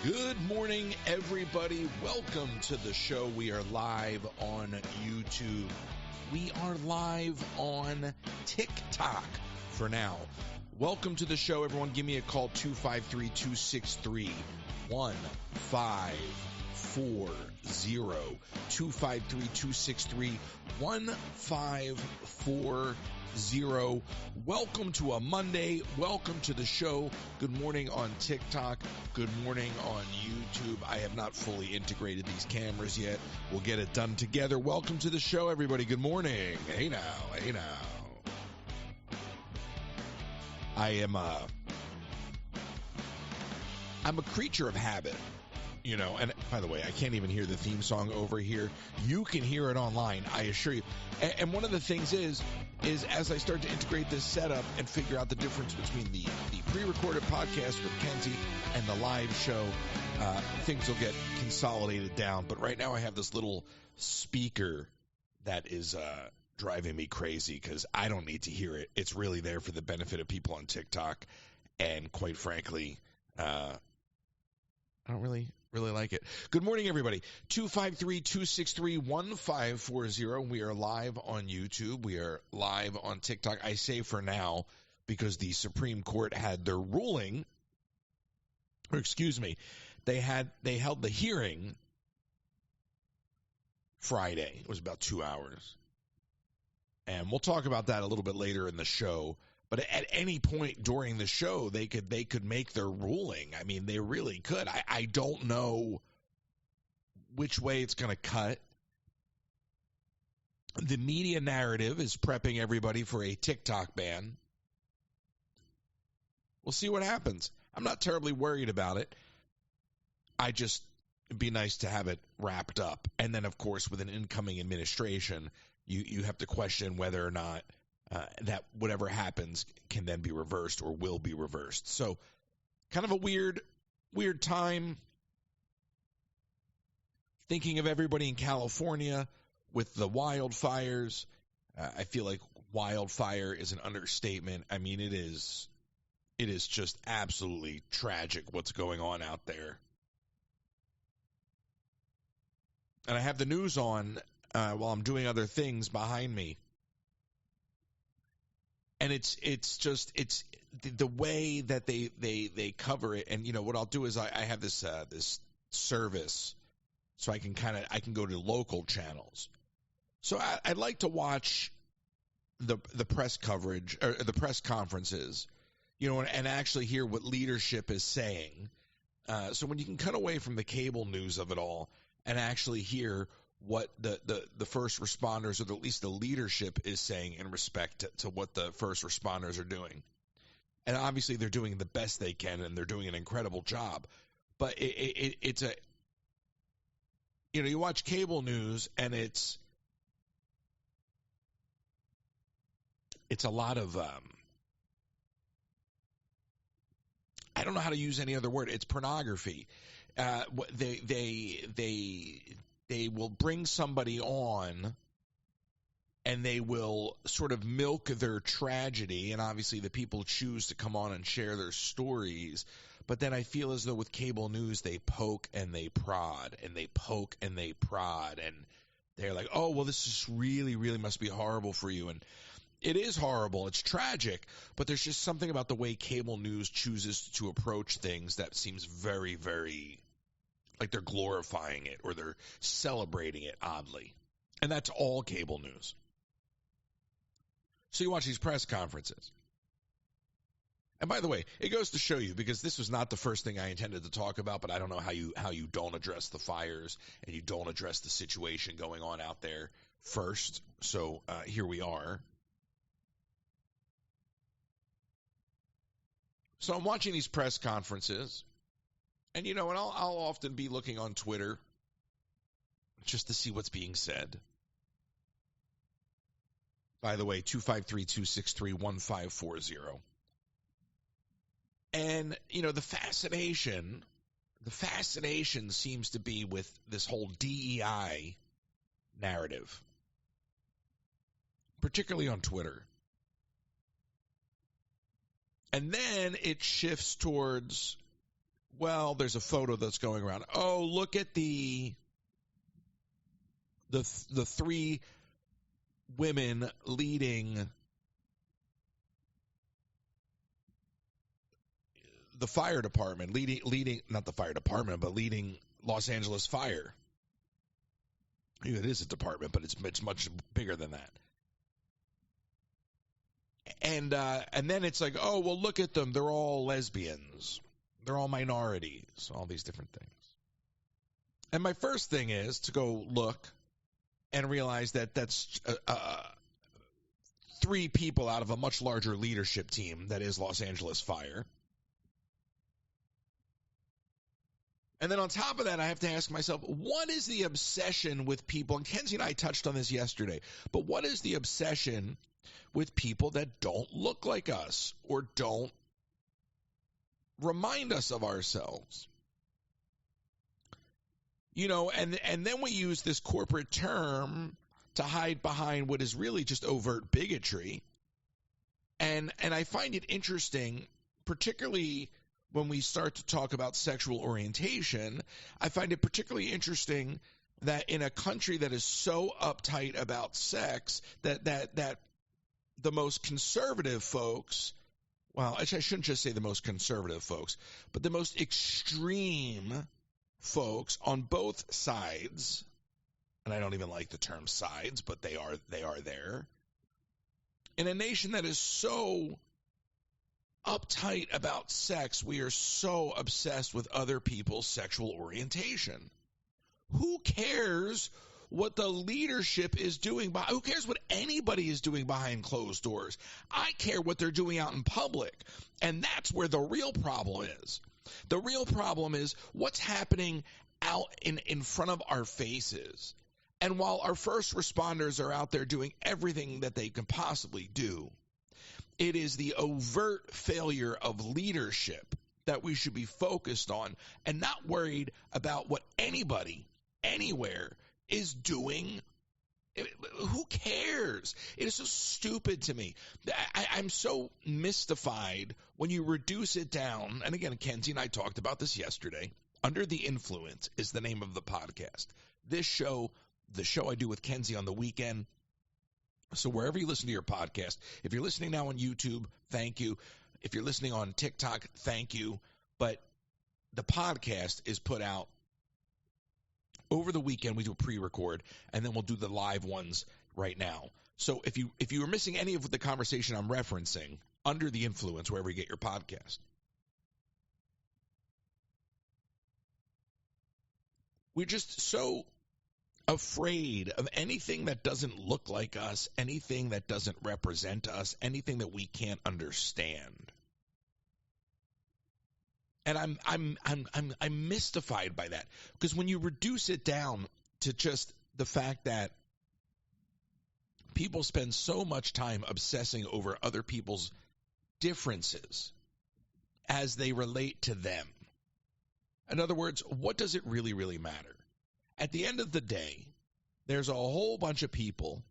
Good morning, everybody. Welcome to the show. We are live on YouTube. We are live on TikTok for now. Welcome to the show, everyone. Give me a call, 253-263-1540. 253-263-1540. Welcome to a Monday. Welcome to the show. Good morning on TikTok. Good morning on YouTube. I have not fully integrated these cameras yet. We'll get it done together. Welcome to the show, everybody. Good morning. Hey now. I'm a creature of habit. You know, and by the way, I can't even hear the theme song over here. You can hear it online, I assure you. And one of the things is as I start to integrate this setup and figure out the difference between the pre-recorded podcast with Kenzie and the live show, things will get consolidated down. But right now I have this little speaker that is driving me crazy because I don't need to hear it. It's really there for the benefit of people on TikTok. And quite frankly, I don't really like it. Good morning, everybody. 253-263-1540. We are live on YouTube. We are live on TikTok. I say for now because the Supreme Court had their ruling, or excuse me, they held the hearing Friday. It was about 2 hours. And we'll talk about that a little bit later in the show. But at any point during the show, they could make their ruling. I mean, they really could. I don't know which way it's going to cut. The media narrative is prepping everybody for a TikTok ban. We'll see what happens. I'm not terribly worried about it. It'd be nice to have it wrapped up. And then, of course, with an incoming administration, you have to question whether or not that whatever happens can then be reversed or will be reversed. So kind of a weird time. Thinking of everybody in California with the wildfires. I feel like wildfire is an understatement. I mean, it is just absolutely tragic what's going on out there. And I have the news on while I'm doing other things behind me. And it's the way that they cover it. And, you know, what I'll do is I have this service so I can go to local channels. So I'd like to watch the press coverage or the press conferences, you know, and actually hear what leadership is saying. So when you can cut away from the cable news of it all and actually hear what the first responders, or at least the leadership, is saying in respect to what the first responders are doing. And obviously they're doing the best they can, and they're doing an incredible job. But it's a, you know, you watch cable news, and it's a lot of, I don't know how to use any other word. It's pornography. They will bring somebody on and they will sort of milk their tragedy, and obviously the people choose to come on and share their stories. But then I feel as though with cable news, they poke and they prod, and they poke and they prod, and they're like, oh, well, this is really, really must be horrible for you. And it is horrible. It's tragic. But there's just something about the way cable news chooses to approach things that seems very, very like they're glorifying it or they're celebrating it oddly. And that's all cable news. So you watch these press conferences. And by the way, it goes to show you, because this was not the first thing I intended to talk about, but I don't know how you don't address the fires and you don't address the situation going on out there first. So here we are. So I'm watching these press conferences. And, you know, and I'll often be looking on Twitter just to see what's being said. By the way, 253-263-1540. And, you know, the fascination seems to be with this whole DEI narrative, particularly on Twitter. And then it shifts towards well, there's a photo that's going around. Oh, look at the three women leading the fire department, leading not the fire department, but leading Los Angeles Fire. It is a department, but it's much bigger than that. And then it's like, oh, well, look at them. They're all lesbians. They're all minorities. All these different things. And my first thing is to go look and realize that that's three people out of a much larger leadership team that is Los Angeles Fire. And then on top of that, I have to ask myself, what is the obsession with people? And Kenzie and I touched on this yesterday. But what is the obsession with people that don't look like us or don't remind us of ourselves? You know, and then we use this corporate term to hide behind what is really just overt bigotry. And I find it interesting, particularly when we start to talk about sexual orientation. I find it particularly interesting that in a country that is so uptight about sex, that the most conservative folks, well, I shouldn't just say the most conservative folks, but the most extreme folks on both sides, and I don't even like the term sides, but they are there, in a nation that is so uptight about sex, we are so obsessed with other people's sexual orientation. Who cares what the leadership is doing? Who cares what anybody is doing behind closed doors? I care what they're doing out in public. And that's where the real problem is. The real problem is what's happening out in front of our faces. And while our first responders are out there doing everything that they can possibly do, it is the overt failure of leadership that we should be focused on and not worried about what anybody, anywhere, is doing. Who cares? It is so stupid to me. I'm so mystified when you reduce it down. And again, Kenzie and I talked about this yesterday. Under the Influence is the name of the podcast. This show, the show I do with Kenzie on the weekend. So wherever you listen to your podcast, if you're listening now on YouTube, thank you. If you're listening on TikTok, thank you. But the podcast is put out over the weekend. We do a pre-record, and then we'll do the live ones right now. So if you were missing any of the conversation I'm referencing, Under the Influence, wherever you get your podcast. We're just so afraid of anything that doesn't look like us, anything that doesn't represent us, anything that we can't understand. And I'm mystified by that, because when you reduce it down to just the fact that people spend so much time obsessing over other people's differences as they relate to them. In other words, what does it really, really matter? At the end of the day, there's a whole bunch of people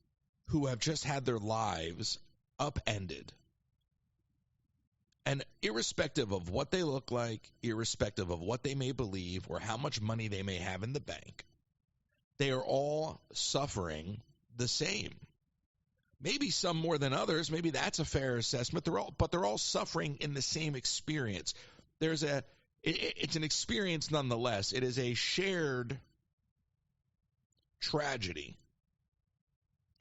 who have just had their lives upended. And irrespective of what they look like, irrespective of what they may believe or how much money they may have in the bank, they are all suffering the same. Maybe some more than others. Maybe that's a fair assessment. They're all suffering in the same experience. It's an experience nonetheless. It is a shared tragedy.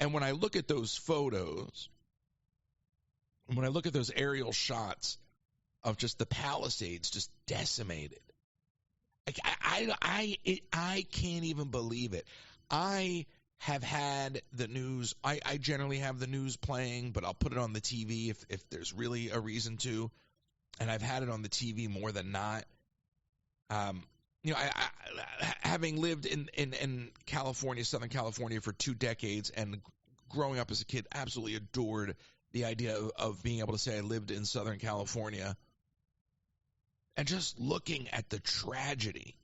And when I look at those photos, when I look at those aerial shots of just the Palisades just decimated, I can't even believe it. I have had the news. I generally have the news playing, but I'll put it on the TV if there's really a reason to. And I've had it on the TV more than not. I having lived in California, Southern California for 2 decades, and growing up as a kid, absolutely adored the idea of being able to say I lived in Southern California. And just looking at the tragedy.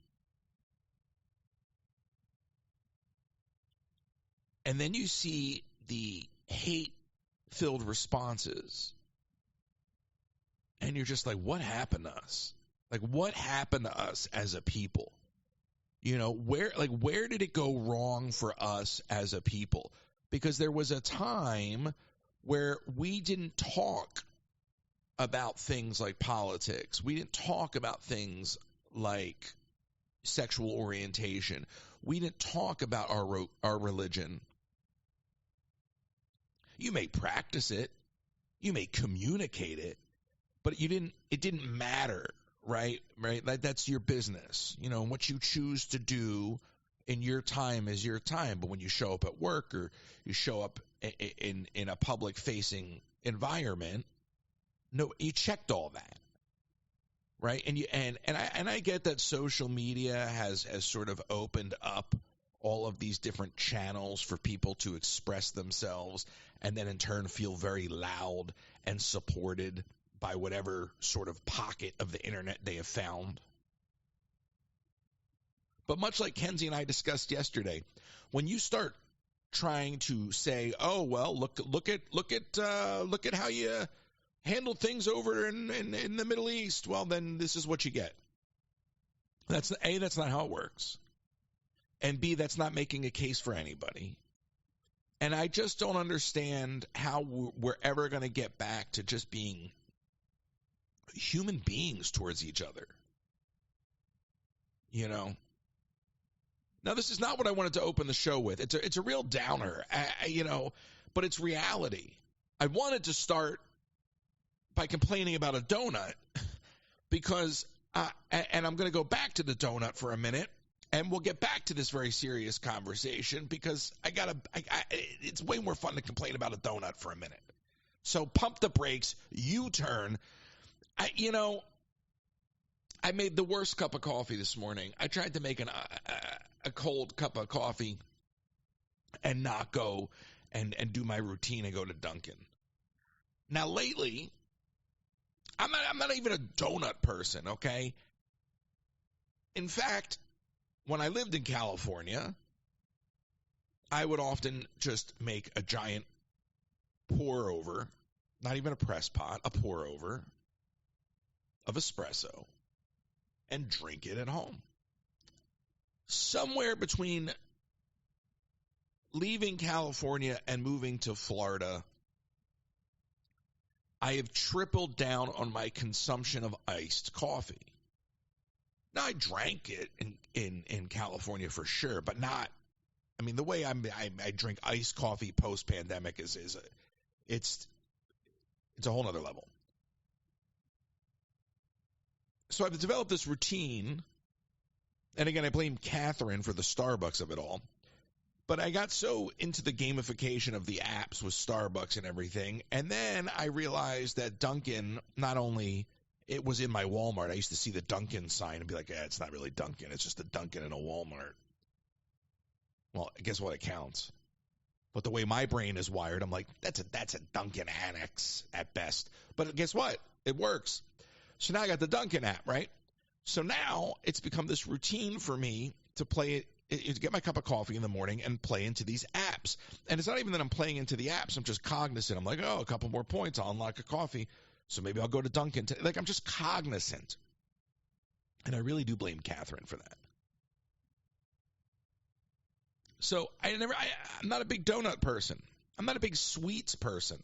And then you see the hate-filled responses. And you're just like, what happened to us? Like, what happened to us as a people? You know, where did it go wrong for us as a people? Because there was a time where we didn't talk about things like politics. We didn't talk about things like sexual orientation. We didn't talk about our religion. You may practice it, you may communicate it, but it didn't matter, right? Like, that's your business. You know, what you choose to do in your time is your time. But when you show up at work or you show up in a public facing environment, no, you checked all that. Right? And I get that social media has sort of opened up all of these different channels for people to express themselves and then in turn feel very loud and supported by whatever sort of pocket of the internet they have found. But much like Kenzie and I discussed yesterday, when you start trying to say, "Oh well, look at how you handle things over in the Middle East," well then this is what you get. That's not how it works. And B, that's not making a case for anybody. And I just don't understand how we're ever going to get back to just being human beings towards each other. You know? Now, this is not what I wanted to open the show with. It's a real downer, but it's reality. I wanted to start by complaining about a donut because, and I'm going to go back to the donut for a minute, and we'll get back to this very serious conversation because it's way more fun to complain about a donut for a minute. So pump the brakes, U-turn. I made the worst cup of coffee this morning. I tried to make a cold cup of coffee and not go and do my routine and go to Dunkin'. Now, lately, I'm not even a donut person, okay? In fact, when I lived in California, I would often just make a giant pour over, not even a press pot, a pour over of espresso and drink it at home. Somewhere between leaving California and moving to Florida, I have tripled down on my consumption of iced coffee. Now, I drank it in California for sure, but not. I mean, the way I drink iced coffee post-pandemic it's a whole nother level. So I've developed this routine, and again, I blame Catherine for the Starbucks of it all. But I got so into the gamification of the apps with Starbucks and everything, and then I realized that Dunkin', not only it was in my Walmart, I used to see the Dunkin' sign and be like, it's not really Dunkin', it's just a Dunkin' in a Walmart. Well, guess what? It counts. But the way my brain is wired, I'm like, that's a Dunkin' annex at best. But guess what? It works. So now I got the Dunkin' app, right? So now it's become this routine for me to play it, to get my cup of coffee in the morning and play into these apps. And it's not even that I'm playing into the apps. I'm just cognizant. I'm like, a couple more points, I'll unlock a coffee. So maybe I'll go to Dunkin'. Like, I'm just cognizant. And I really do blame Catherine for that. So I'm not a big donut person. I'm not a big sweets person.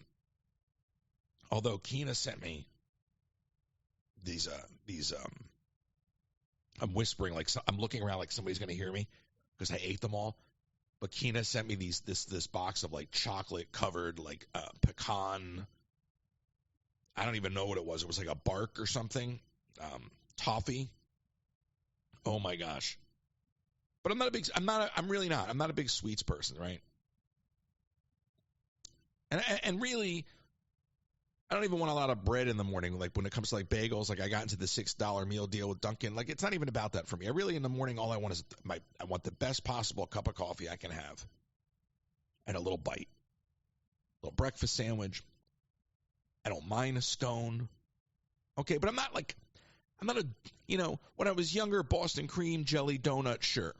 Although Keena sent me these I'm whispering like I'm looking around like somebody's going to hear me because I ate them all. But Keena sent me this box of like chocolate covered like pecan. I don't even know what it was. It was like a bark or something. Toffee. Oh my gosh. But I'm not a big sweets person, right? And really, I don't even want a lot of bread in the morning. Like when it comes to like bagels, like I got into the $6 meal deal with Dunkin'. Like it's not even about that for me. I really, in the morning, all I want is I want the best possible cup of coffee I can have. And a little bite. A little breakfast sandwich. I don't mind a scone. Okay, but I'm not when I was younger, Boston cream jelly donut, sure.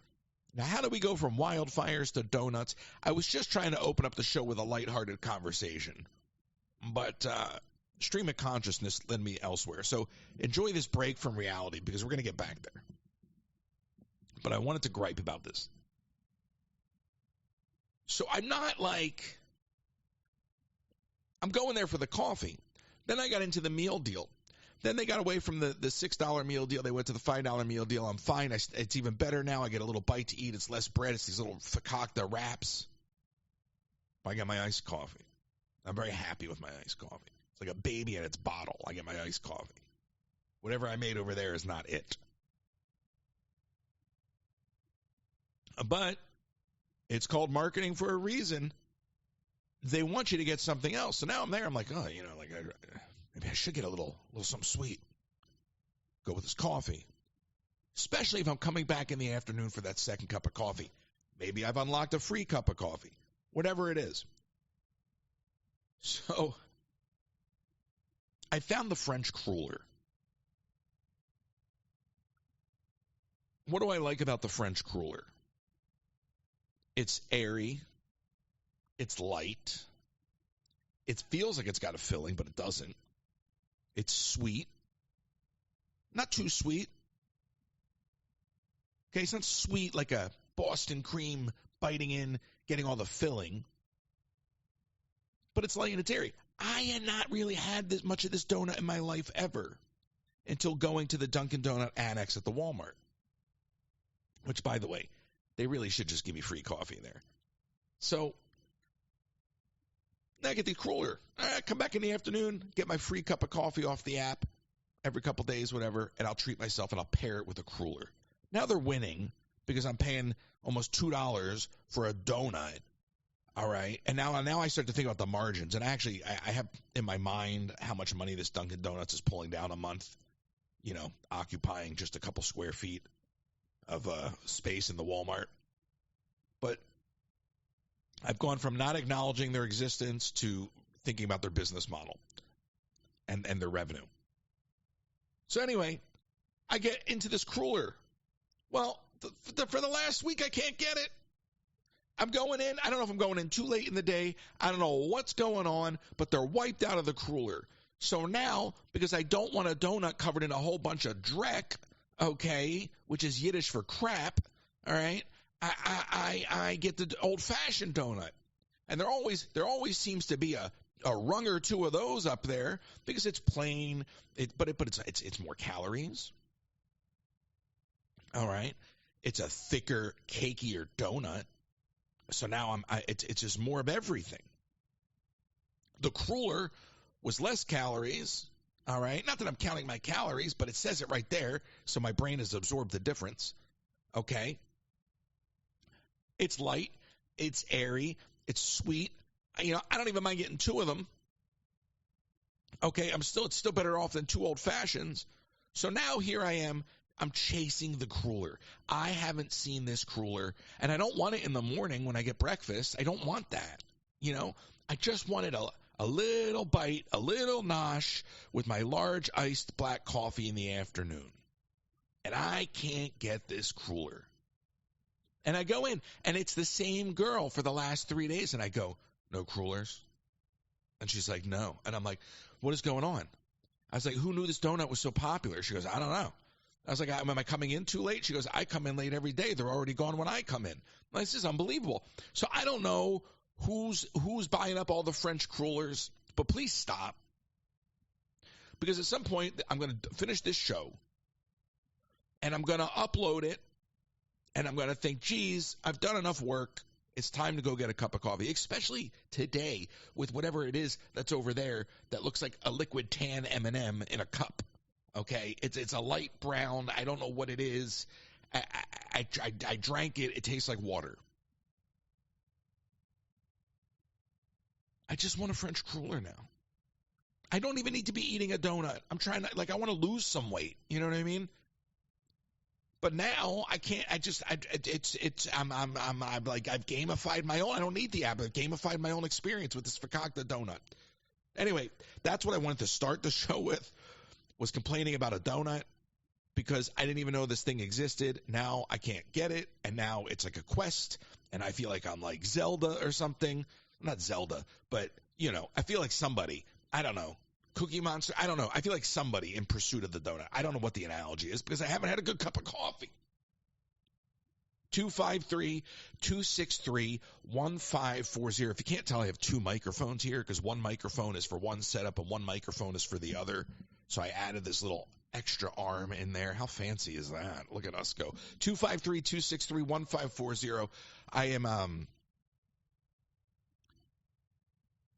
Now, how do we go from wildfires to donuts? I was just trying to open up the show with a lighthearted conversation. But stream of consciousness led me elsewhere. So enjoy this break from reality because we're going to get back there. But I wanted to gripe about this. So I'm not like, I'm going there for the coffee. Then I got into the meal deal. Then they got away from the $6 meal deal. They went to the $5 meal deal. I'm fine. It's even better now. I get a little bite to eat. It's less bread. It's these little fakakta wraps. I get my iced coffee. I'm very happy with my iced coffee. It's like a baby in its bottle. I get my iced coffee. Whatever I made over there is not it. But it's called marketing for a reason. They want you to get something else. So now I'm there. I'm like, oh, maybe I should get a little something sweet. Go with this coffee. Especially if I'm coming back in the afternoon for that second cup of coffee. Maybe I've unlocked a free cup of coffee. Whatever it is. So I found the French cruller. What do I like about the French cruller? It's airy. It's light. It feels like it's got a filling, but it doesn't. It's sweet. Not too sweet. Okay, it's not sweet like a Boston cream biting in, getting all the filling. But it's light and it's airy. I had not really had this much of this donut in my life ever until going to the Dunkin' Donut annex at the Walmart. Which, by the way, they really should just give me free coffee there. So, now I get the cruller. I come back in the afternoon, get my free cup of coffee off the app every couple days, whatever, and I'll treat myself and I'll pair it with a cruller. Now they're winning because I'm paying almost $2 for a donut. All right. And now I start to think about the margins. And actually, I have in my mind how much money this Dunkin' Donuts is pulling down a month, occupying just a couple square feet of space in the Walmart. But I've gone from not acknowledging their existence to thinking about their business model and their revenue. So anyway, I get into this cruller. Well, for the last week, I can't get it. I'm going in. I don't know if I'm going in too late in the day. I don't know what's going on, but they're wiped out of the cruller. So now, because I don't want a donut covered in a whole bunch of dreck, okay, which is Yiddish for crap, all right, I get the old-fashioned donut. And there always seems to be a rung or two of those up there because it's plain, but it's more calories. All right. It's a thicker, cakier donut. So now it's just more of everything. The cruller was less calories. All right. Not that I'm counting my calories, but it says it right there. So my brain has absorbed the difference. Okay. It's light. It's airy. It's sweet. I don't even mind getting two of them. Okay. It's still better off than two old fashions. So now here I am. I'm chasing the cruller. I haven't seen this cruller, and I don't want it in the morning when I get breakfast. I don't want that. I just wanted a little bite, a little nosh with my large iced black coffee in the afternoon. And I can't get this cruller. And I go in, and it's the same girl for the last 3 days, and I go, no crullers? And she's like, no. And I'm like, what is going on? I was like, who knew this donut was so popular? She goes, I don't know. I was like, am I coming in too late? She goes, I come in late every day. They're already gone when I come in. This is unbelievable. So I don't know who's buying up all the French crullers, but please stop. Because at some point, I'm going to finish this show, and I'm going to upload it, and I'm going to think, geez, I've done enough work. It's time to go get a cup of coffee, especially today with whatever it is that's over there that looks like a liquid tan M&M in a cup. Okay, it's a light brown. I don't know what it is. I drank it. It tastes like water. I just want a French cruller now. I don't even need to be eating a donut. I'm trying to, I want to lose some weight. You know what I mean? But now I can't. I've gamified my own. I don't need the app. I've gamified my own experience with this fakakta donut. Anyway, that's what I wanted to start the show with. Was complaining about a donut because I didn't even know this thing existed. Now I can't get it, and now it's like a quest, and I feel like I'm like Zelda or something. I'm not Zelda, but, I feel like somebody. I don't know. Cookie Monster. I don't know. I feel like somebody in pursuit of the donut. I don't know what the analogy is because I haven't had a good cup of coffee. 253-263-1540. If you can't tell, I have two microphones here because one microphone is for one setup and one microphone is for the other. So I added this little extra arm in there. How fancy is that? Look at us go. 253-263-1540. I am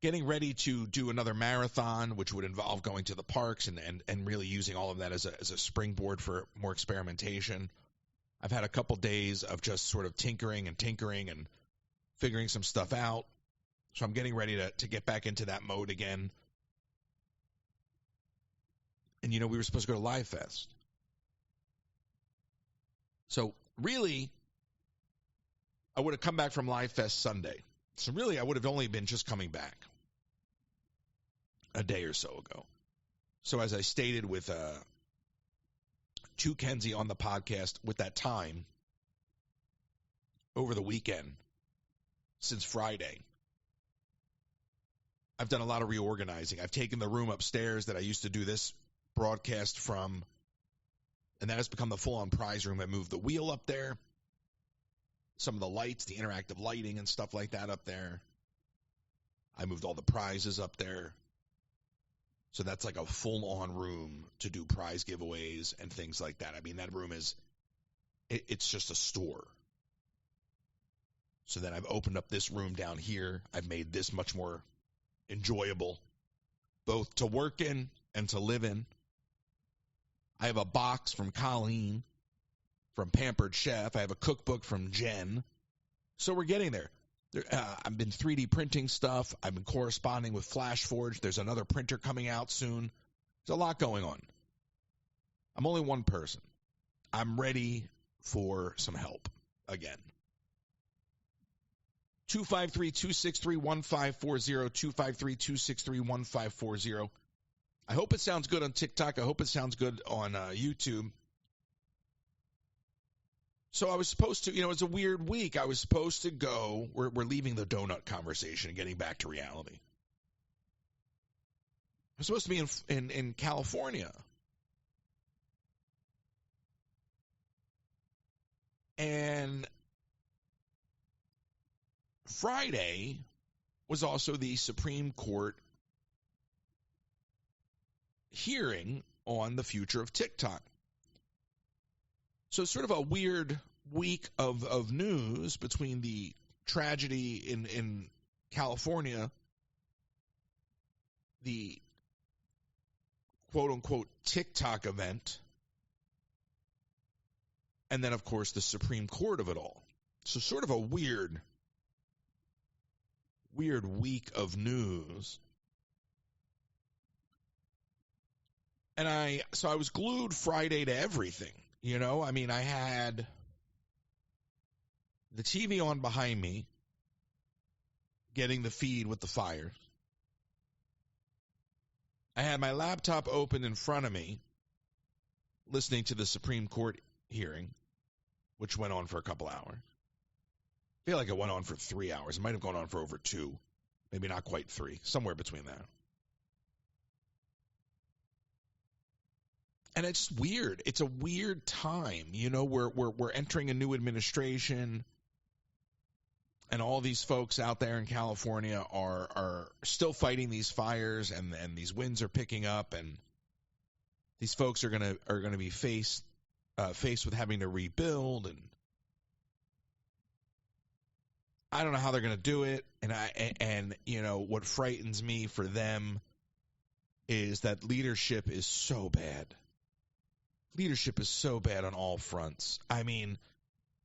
getting ready to do another marathon, which would involve going to the parks and really using all of that as a springboard for more experimentation. I've had a couple days of just sort of tinkering and figuring some stuff out. So I'm getting ready to get back into that mode again. And, we were supposed to go to Live Fest. So really, I would have come back from Live Fest Sunday. So really, I would have only been just coming back a day or so ago. So as I stated with to Kenzie on the podcast with that time over the weekend since Friday, I've done a lot of reorganizing. I've taken the room upstairs that I used to do this broadcast from, and that has become the full-on prize room. I moved the wheel up there, some of the lights, the interactive lighting and stuff like that up there. I moved all the prizes up there. So that's like a full-on room to do prize giveaways and things like that. I mean, that room it's just a store. So then I've opened up this room down here. I've made this much more enjoyable, both to work in and to live in. I have a box from Colleen from Pampered Chef. I have a cookbook from Jen. So we're getting there. I've been 3D printing stuff. I've been corresponding with FlashForge. There's another printer coming out soon. There's a lot going on. I'm only one person. I'm ready for some help again. 253-263-1540, 253-263-1540. I hope it sounds good on TikTok. I hope it sounds good on YouTube. So I was supposed to, it's a weird week. I was supposed to go, we're leaving the donut conversation and getting back to reality. I'm supposed to be in California. And Friday was also the Supreme Court hearing on the future of TikTok. So it's sort of a weird week of news between the tragedy in California, the quote-unquote TikTok event, and then, of course, the Supreme Court of it all. So sort of a weird week of news. And I was glued Friday to everything. I mean, I had the TV on behind me, getting the feed with the fires. I had my laptop open in front of me, listening to the Supreme Court hearing, which went on for a couple hours. I feel like it went on for 3 hours. It might have gone on for over 2, maybe not quite 3, somewhere between that. And it's weird. It's a weird time. We're entering a new administration, and all these folks out there in California are still fighting these fires, and these winds are picking up, and these folks are gonna be faced with having to rebuild, and I don't know how they're gonna do it. And what frightens me for them is that leadership is so bad. Leadership is so bad on all fronts. I mean,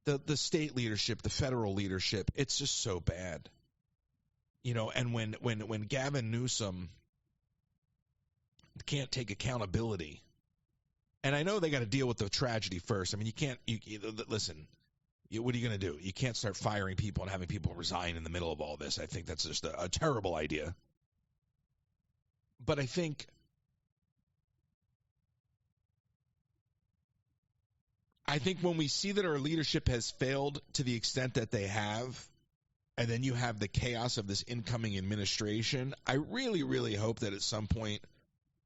the state leadership, the federal leadership, it's just so bad. And when Gavin Newsom can't take accountability, and I know they got to deal with the tragedy first. I mean, listen, what are you going to do? You can't start firing people and having people resign in the middle of all this. I think that's just a terrible idea. But I think when we see that our leadership has failed to the extent that they have, and then you have the chaos of this incoming administration, I really, really hope that at some point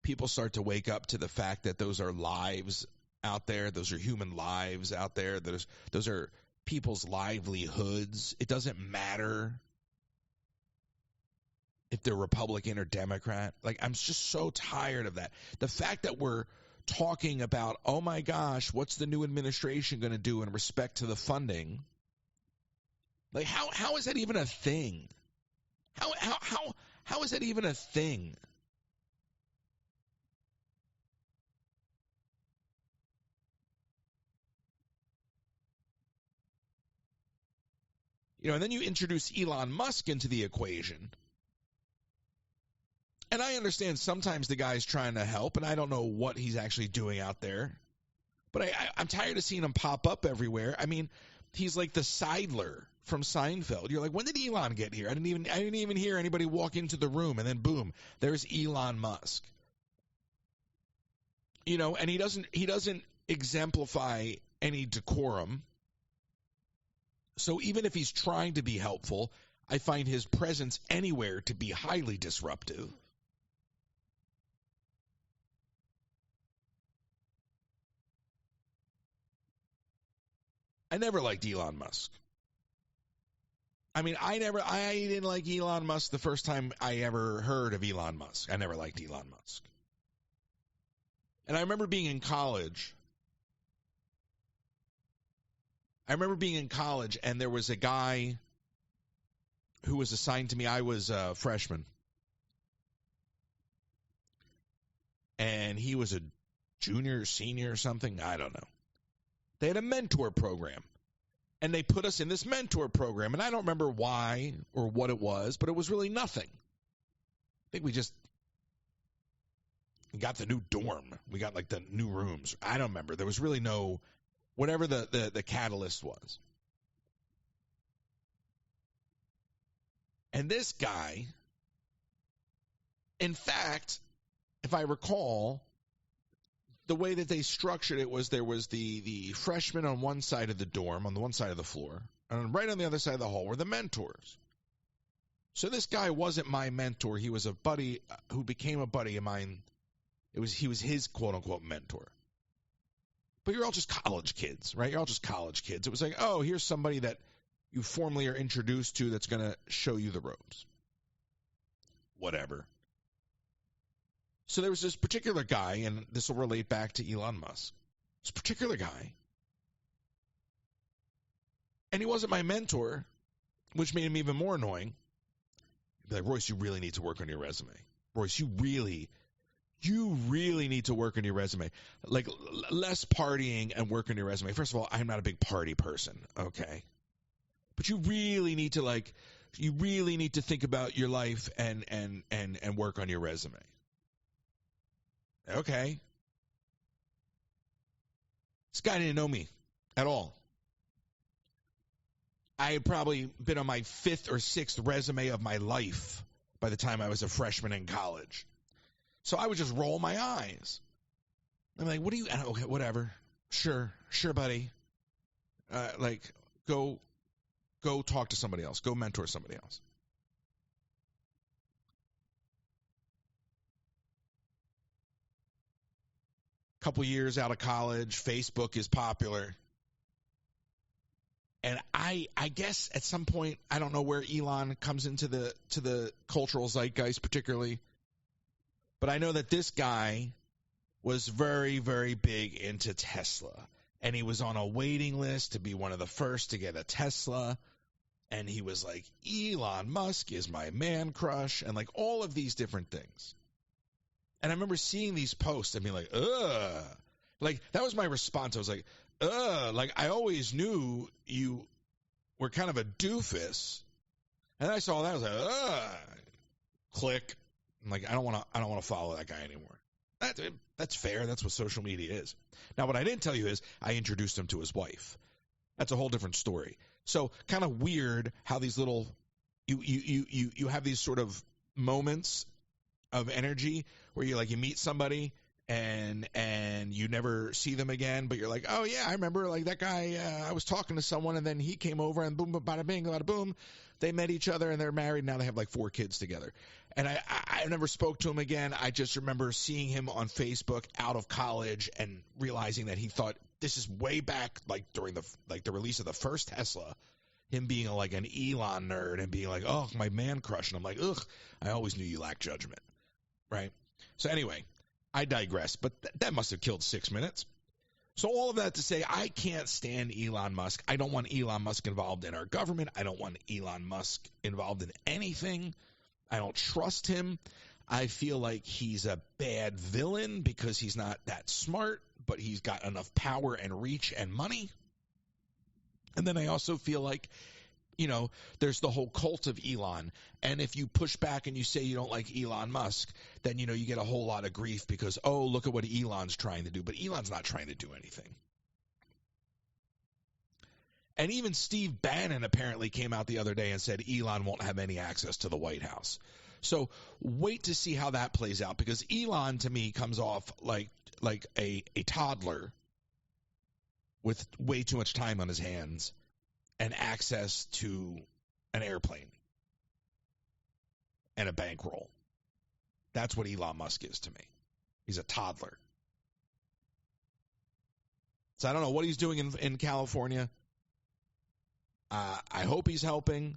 people start to wake up to the fact that those are lives out there. Those are human lives out there. Those are people's livelihoods. It doesn't matter if they're Republican or Democrat. Like, I'm just so tired of that. The fact that we're talking about, oh my gosh, what's the new administration going to do in respect to the funding? Like, how is that even a thing? How is that even a thing? And then you introduce Elon Musk into the equation. And I understand sometimes the guy's trying to help, and I don't know what he's actually doing out there. But I'm tired of seeing him pop up everywhere. I mean, he's like the Seidler from Seinfeld. You're like, when did Elon get here? I didn't even hear anybody walk into the room, and then boom, there's Elon Musk. And he doesn't exemplify any decorum. So even if he's trying to be helpful, I find his presence anywhere to be highly disruptive. I never liked Elon Musk. I mean, I didn't like Elon Musk the first time I ever heard of Elon Musk. I never liked Elon Musk. And I remember being in college. And there was a guy who was assigned to me. I was a freshman. And he was a junior, senior or something. I don't know. They had a mentor program. And they put us in this mentor program. And I don't remember why or what it was, but it was really nothing. I think we got the new dorm. We got like the new rooms. I don't remember. There was really no, whatever the catalyst was. And this guy, in fact, if I recall, the way that they structured it was there was the freshmen on one side of the dorm, on the one side of the floor, and right on the other side of the hall were the mentors. So this guy wasn't my mentor. He was a buddy who became a buddy of mine. He was his quote-unquote mentor. But you're all just college kids, right? You're all just college kids. It was like, oh, here's somebody that you formally are introduced to that's going to show you the ropes. Whatever. So there was this particular guy, and this will relate back to Elon Musk. This particular guy. And he wasn't my mentor, which made him even more annoying. He'd be like, Royce, you really need to work on your resume. Royce, you really need to work on your resume. Like, less partying and work on your resume. First of all, I'm not a big party person, okay? But you really need to think about your life and work on your resume. Okay. This guy didn't know me at all. I had probably been on my 5th or 6th resume of my life by the time I was a freshman in college. So I would just roll my eyes. I'm like, what do you, okay, whatever. Sure, buddy. Go talk to somebody else. Go mentor somebody else. Couple years out of college, Facebook is popular. And I guess at some point, I don't know where Elon comes into the cultural zeitgeist particularly, but I know that this guy was very, very big into Tesla. And he was on a waiting list to be one of the first to get a Tesla. And he was like, Elon Musk is my man crush, and like all of these different things. And I remember seeing these posts and being like, ugh. Like, that was my response. I was like, ugh. Like, I always knew you were kind of a doofus. And then I saw that. I was like, ugh. Click. I'm like, I don't want to follow that guy anymore. That's fair. That's what social media is. Now, what I didn't tell you is I introduced him to his wife. That's a whole different story. So kind of weird how these little you have these sort of moments of energy where you meet somebody and you never see them again, but you're like, oh yeah, I remember like that guy. I was talking to someone, and then he came over, and boom, bada bing, bada boom, they met each other, and they're married. Now they have like 4 kids together. And I never spoke to him again. I just remember seeing him on Facebook out of college and realizing that he thought this is way back, like during the release of the first Tesla. Him being like an Elon nerd and being like, oh, my man crush. And I'm like, ugh, I always knew you lacked judgment, right? So anyway, I digress, but that must have killed 6 minutes. So all of that to say, I can't stand Elon Musk. I don't want Elon Musk involved in our government. I don't want Elon Musk involved in anything. I don't trust him. I feel like he's a bad villain because he's not that smart, but he's got enough power and reach and money. And then I also feel like, there's the whole cult of Elon. And if you push back and you say you don't like Elon Musk, then, you get a whole lot of grief because, oh, look at what Elon's trying to do. But Elon's not trying to do anything. And even Steve Bannon apparently came out the other day and said Elon won't have any access to the White House. So wait to see how that plays out, because Elon, to me, comes off like a toddler with way too much time on his hands and access to an airplane and a bankroll. That's what Elon Musk is to me. He's a toddler. So I don't know what he's doing in California. I hope he's helping.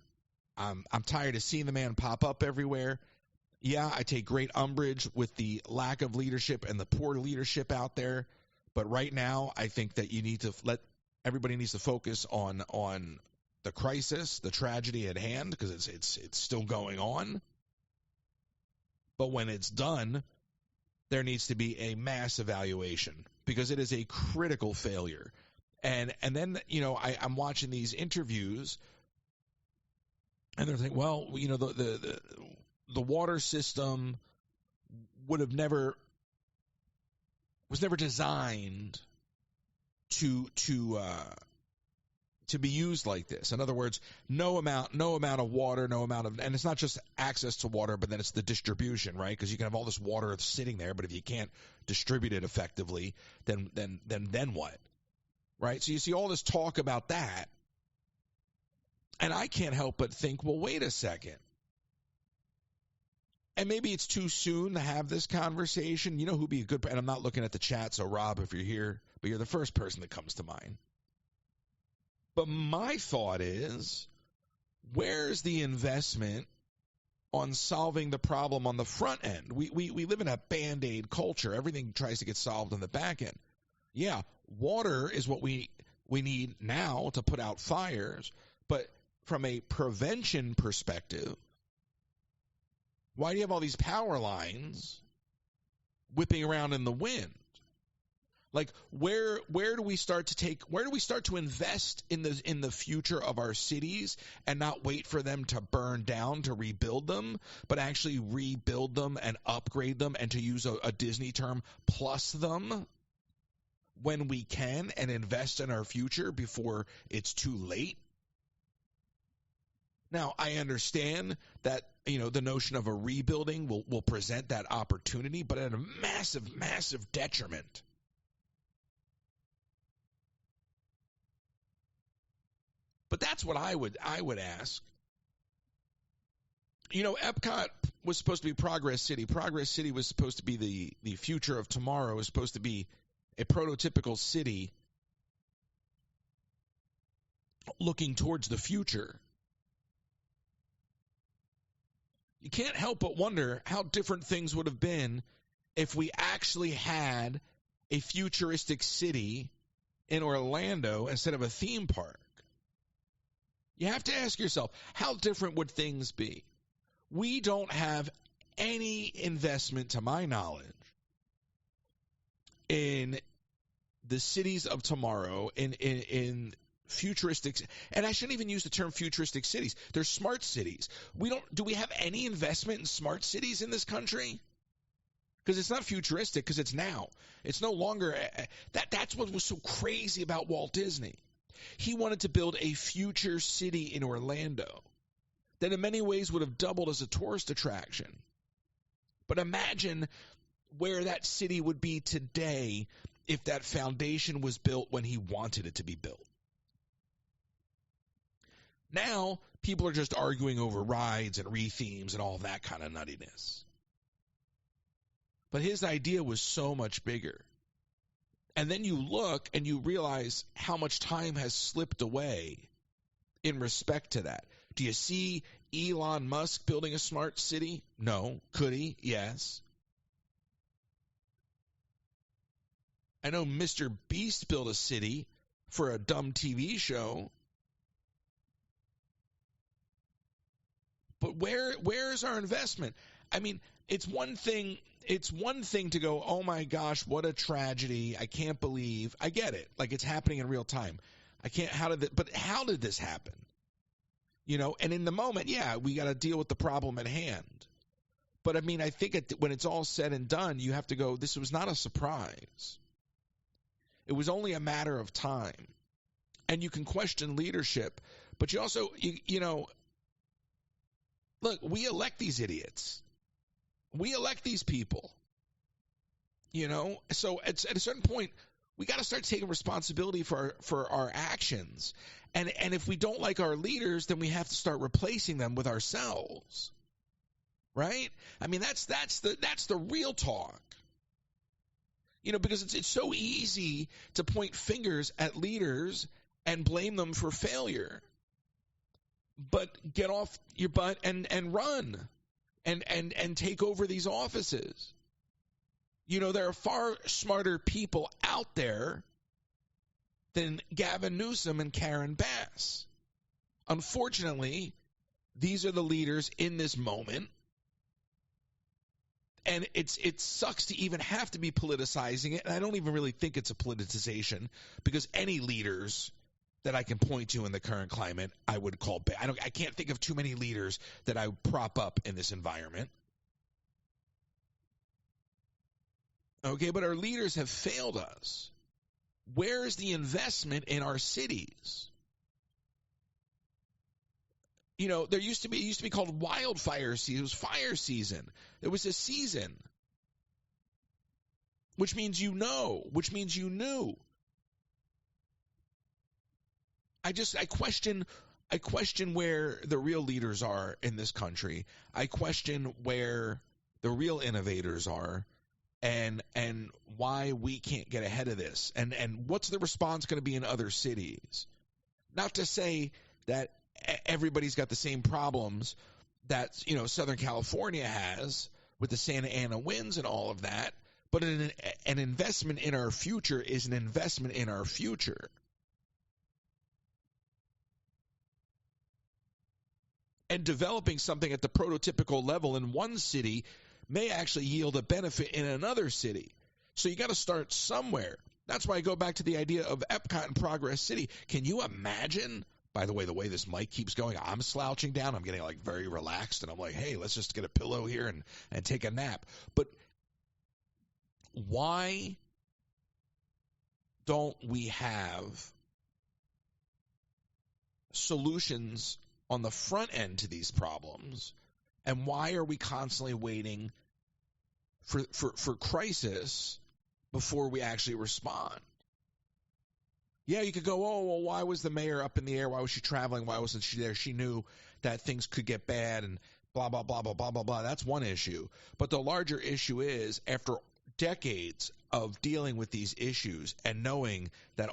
I'm tired of seeing the man pop up everywhere. Yeah, I take great umbrage with the lack of leadership and the poor leadership out there. But right now, I think that you need to everybody needs to focus on the crisis, the tragedy at hand, because it's still going on. But when it's done, there needs to be a mass evaluation, because it is a critical failure. And then I'm watching these interviews, and they're thinking, well, the water system was never designed to be used like this. In other words, no amount of water, and it's not just access to water, but then it's the distribution, right? Because you can have all this water sitting there, but if you can't distribute it effectively, then what? Right? So you see all this talk about that, and I can't help but think, well, wait a second. And maybe it's too soon to have this conversation. You know who'd be a good, and I'm not looking at the chat, so Rob, if you're here, but you're the first person that comes to mind. But my thought is, where's the investment on solving the problem on the front end? We live in a Band-Aid culture. Everything tries to get solved on the back end. Yeah, water is what we need now to put out fires, but from a prevention perspective, why do you have all these power lines whipping around in the wind? Like, where do we start to invest in the future of our cities and not wait for them to burn down to rebuild them, but actually rebuild them and upgrade them, and to use a Disney term, plus them when we can, and invest in our future before it's too late? Now, I understand that, the notion of a rebuilding will present that opportunity, but at a massive, massive detriment. But that's what I would ask. Epcot was supposed to be Progress City. Progress City was supposed to be the future of tomorrow. It was supposed to be a prototypical city looking towards the future. You can't help but wonder how different things would have been if we actually had a futuristic city in Orlando instead of a theme park. You have to ask yourself, how different would things be? We don't have any investment, to my knowledge, in the cities of tomorrow, in futuristic, and I shouldn't even use the term futuristic cities. They're smart cities. Do we have any investment in smart cities in this country? Because it's not futuristic, because it's now. It's no longer, that's what was so crazy about Walt Disney. He wanted to build a future city in Orlando that in many ways would have doubled as a tourist attraction. But imagine where that city would be today if that foundation was built when he wanted it to be built. Now, people are just arguing over rides and re-themes and all that kind of nuttiness. But his idea was so much bigger. And then you look and you realize how much time has slipped away in respect to that. Do you see Elon Musk building a smart city? No. Could he? Yes. I know Mr. Beast built a city for a dumb TV show. But where is our investment? I mean, it's one thing to go, oh my gosh, what a tragedy. I can't believe. I get it. Like, it's happening in real time. But how did this happen? You know, and in the moment, yeah, we got to deal with the problem at hand. But I mean, I think when it's all said and done, you have to go, this was not a surprise. It was only a matter of time. And you can question leadership, but you also, you know, look, we elect these idiots. We elect these people. You know, so at a certain point, we got to start taking responsibility for our actions. And if we don't like our leaders, then we have to start replacing them with ourselves. Right? I mean, that's the real talk. You know, because it's so easy to point fingers at leaders and blame them for failure. But get off your butt and run and take over these offices. You know, there are far smarter people out there than Gavin Newsom and Karen Bass. Unfortunately, these are the leaders in this moment. And it sucks to even have to be politicizing it. And I don't even really think it's a politicization, because any leaders that I can point to in the current climate, I would call bad. I can't think of too many leaders that I would prop up in this environment. Okay, but our leaders have failed us. Where is the investment in our cities? You know, it used to be called wildfire season. It was fire season. It was a season. Which means you knew. I question where the real leaders are in this country. I question where the real innovators are, and why we can't get ahead of this. And what's the response going to be in other cities? Not to say that everybody's got the same problems that, you know, Southern California has with the Santa Ana winds and all of that, but an investment in our future is an investment in our future. And developing something at the prototypical level in one city may actually yield a benefit in another city. So you got to start somewhere. That's why I go back to the idea of Epcot and Progress City. Can you imagine? By the way this mic keeps going, I'm slouching down. I'm getting like very relaxed, and I'm like, hey, let's just get a pillow here and take a nap. But why don't we have solutions on the front end to these problems? And why are we constantly waiting for crisis before we actually respond? Yeah, you could go, oh, well, why was the mayor up in the air? Why was she traveling? Why wasn't she there? She knew that things could get bad and blah, blah, blah, blah, blah, blah, blah. That's one issue. But the larger issue is, after decades of dealing with these issues and knowing that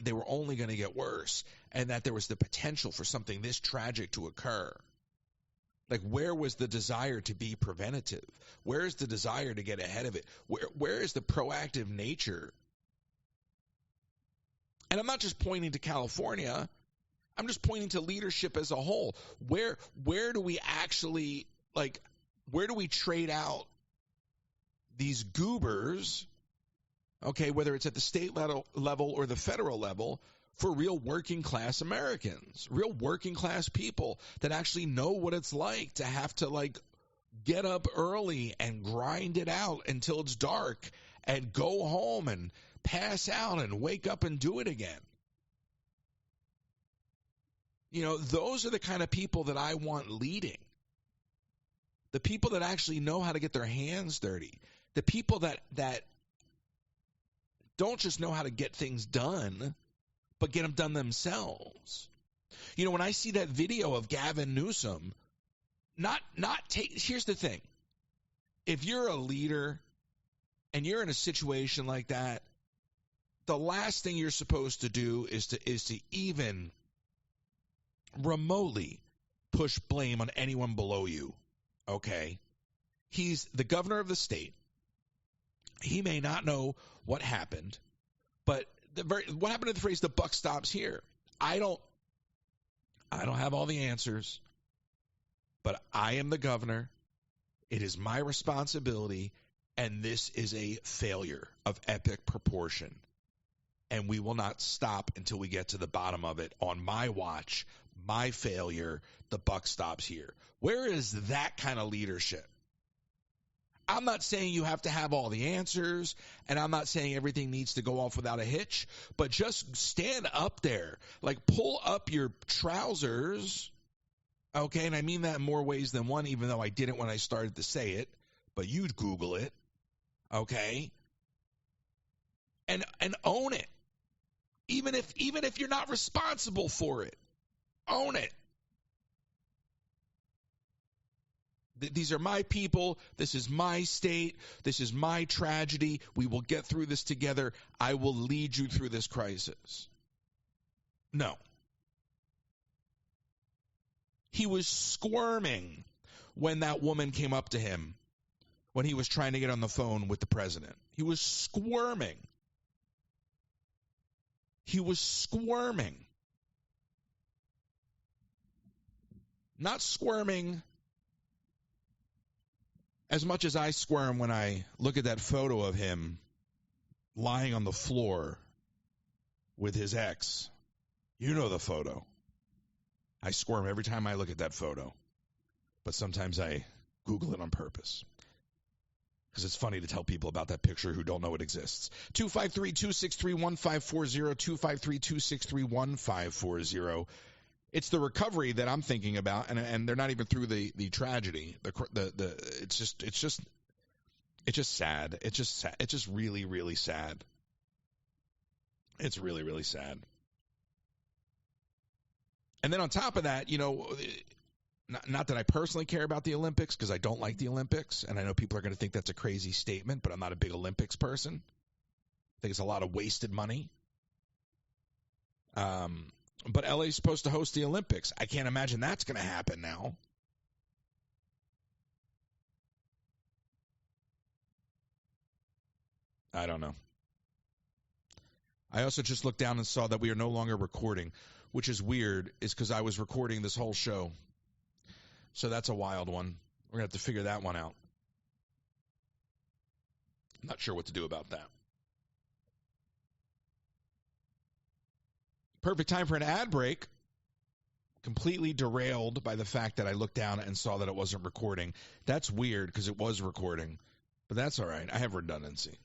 they were only going to get worse, and that there was the potential for something this tragic to occur, like, where was the desire to be preventative? Where is the desire to get ahead of it? Where is the proactive nature? And I'm not just pointing to California. I'm just pointing to leadership as a whole. Where do we actually, like, where do we trade out these goobers, okay, whether it's at the state level or the federal level, for real working class Americans, real working class people that actually know what it's like to have to, like, get up early and grind it out until it's dark and go home and pass out and wake up and do it again. You know, those are the kind of people that I want leading. The people that actually know how to get their hands dirty. The people that don't just know how to get things done, but get them done themselves. You know, when I see that video of Gavin Newsom, here's the thing. If you're a leader and you're in a situation like that, the last thing you're supposed to do is to even remotely push blame on anyone below you. Okay? He's the governor of the state. He may not know what happened, but what happened to the phrase "the buck stops here"? I don't have all the answers, but I am the governor. It is my responsibility, and this is a failure of epic proportion. And we will not stop until we get to the bottom of it. On my watch, my failure, the buck stops here. Where is that kind of leadership? I'm not saying you have to have all the answers, and I'm not saying everything needs to go off without a hitch, but just stand up there. Like, pull up your trousers, okay? And I mean that in more ways than one, even though I didn't when I started to say it, but you'd Google it, okay? And own it. Even if you're not responsible for it, own it. These are my people. This is my state. This is my tragedy. We will get through this together. I will lead you through this crisis. No. He was squirming when that woman came up to him when he was trying to get on the phone with the president. He was squirming. He was squirming. Not squirming as much as I squirm when I look at that photo of him lying on the floor with his ex. You know the photo. I squirm every time I look at that photo. But sometimes I Google it on purpose. Because it's funny to tell people about that picture who don't know it exists. 253-263-1540, 253-263-1540. It's the recovery that I'm thinking about, and they're not even through the tragedy. It's just sad. It's just sad. It's just really, really sad. It's really, really sad. And then on top of that, you know, not that I personally care about the Olympics, because I don't like the Olympics, and I know people are going to think that's a crazy statement, but I'm not a big Olympics person. I think it's a lot of wasted money. But LA is supposed to host the Olympics. I can't imagine that's going to happen now. I don't know. I also just looked down and saw that we are no longer recording, which is weird, is because I was recording this whole show. So that's a wild one. We're going to have to figure that one out. I'm not sure what to do about that. Perfect time for an ad break. Completely derailed by the fact that I looked down and saw that it wasn't recording. That's weird because it was recording, but that's all right. I have redundancy.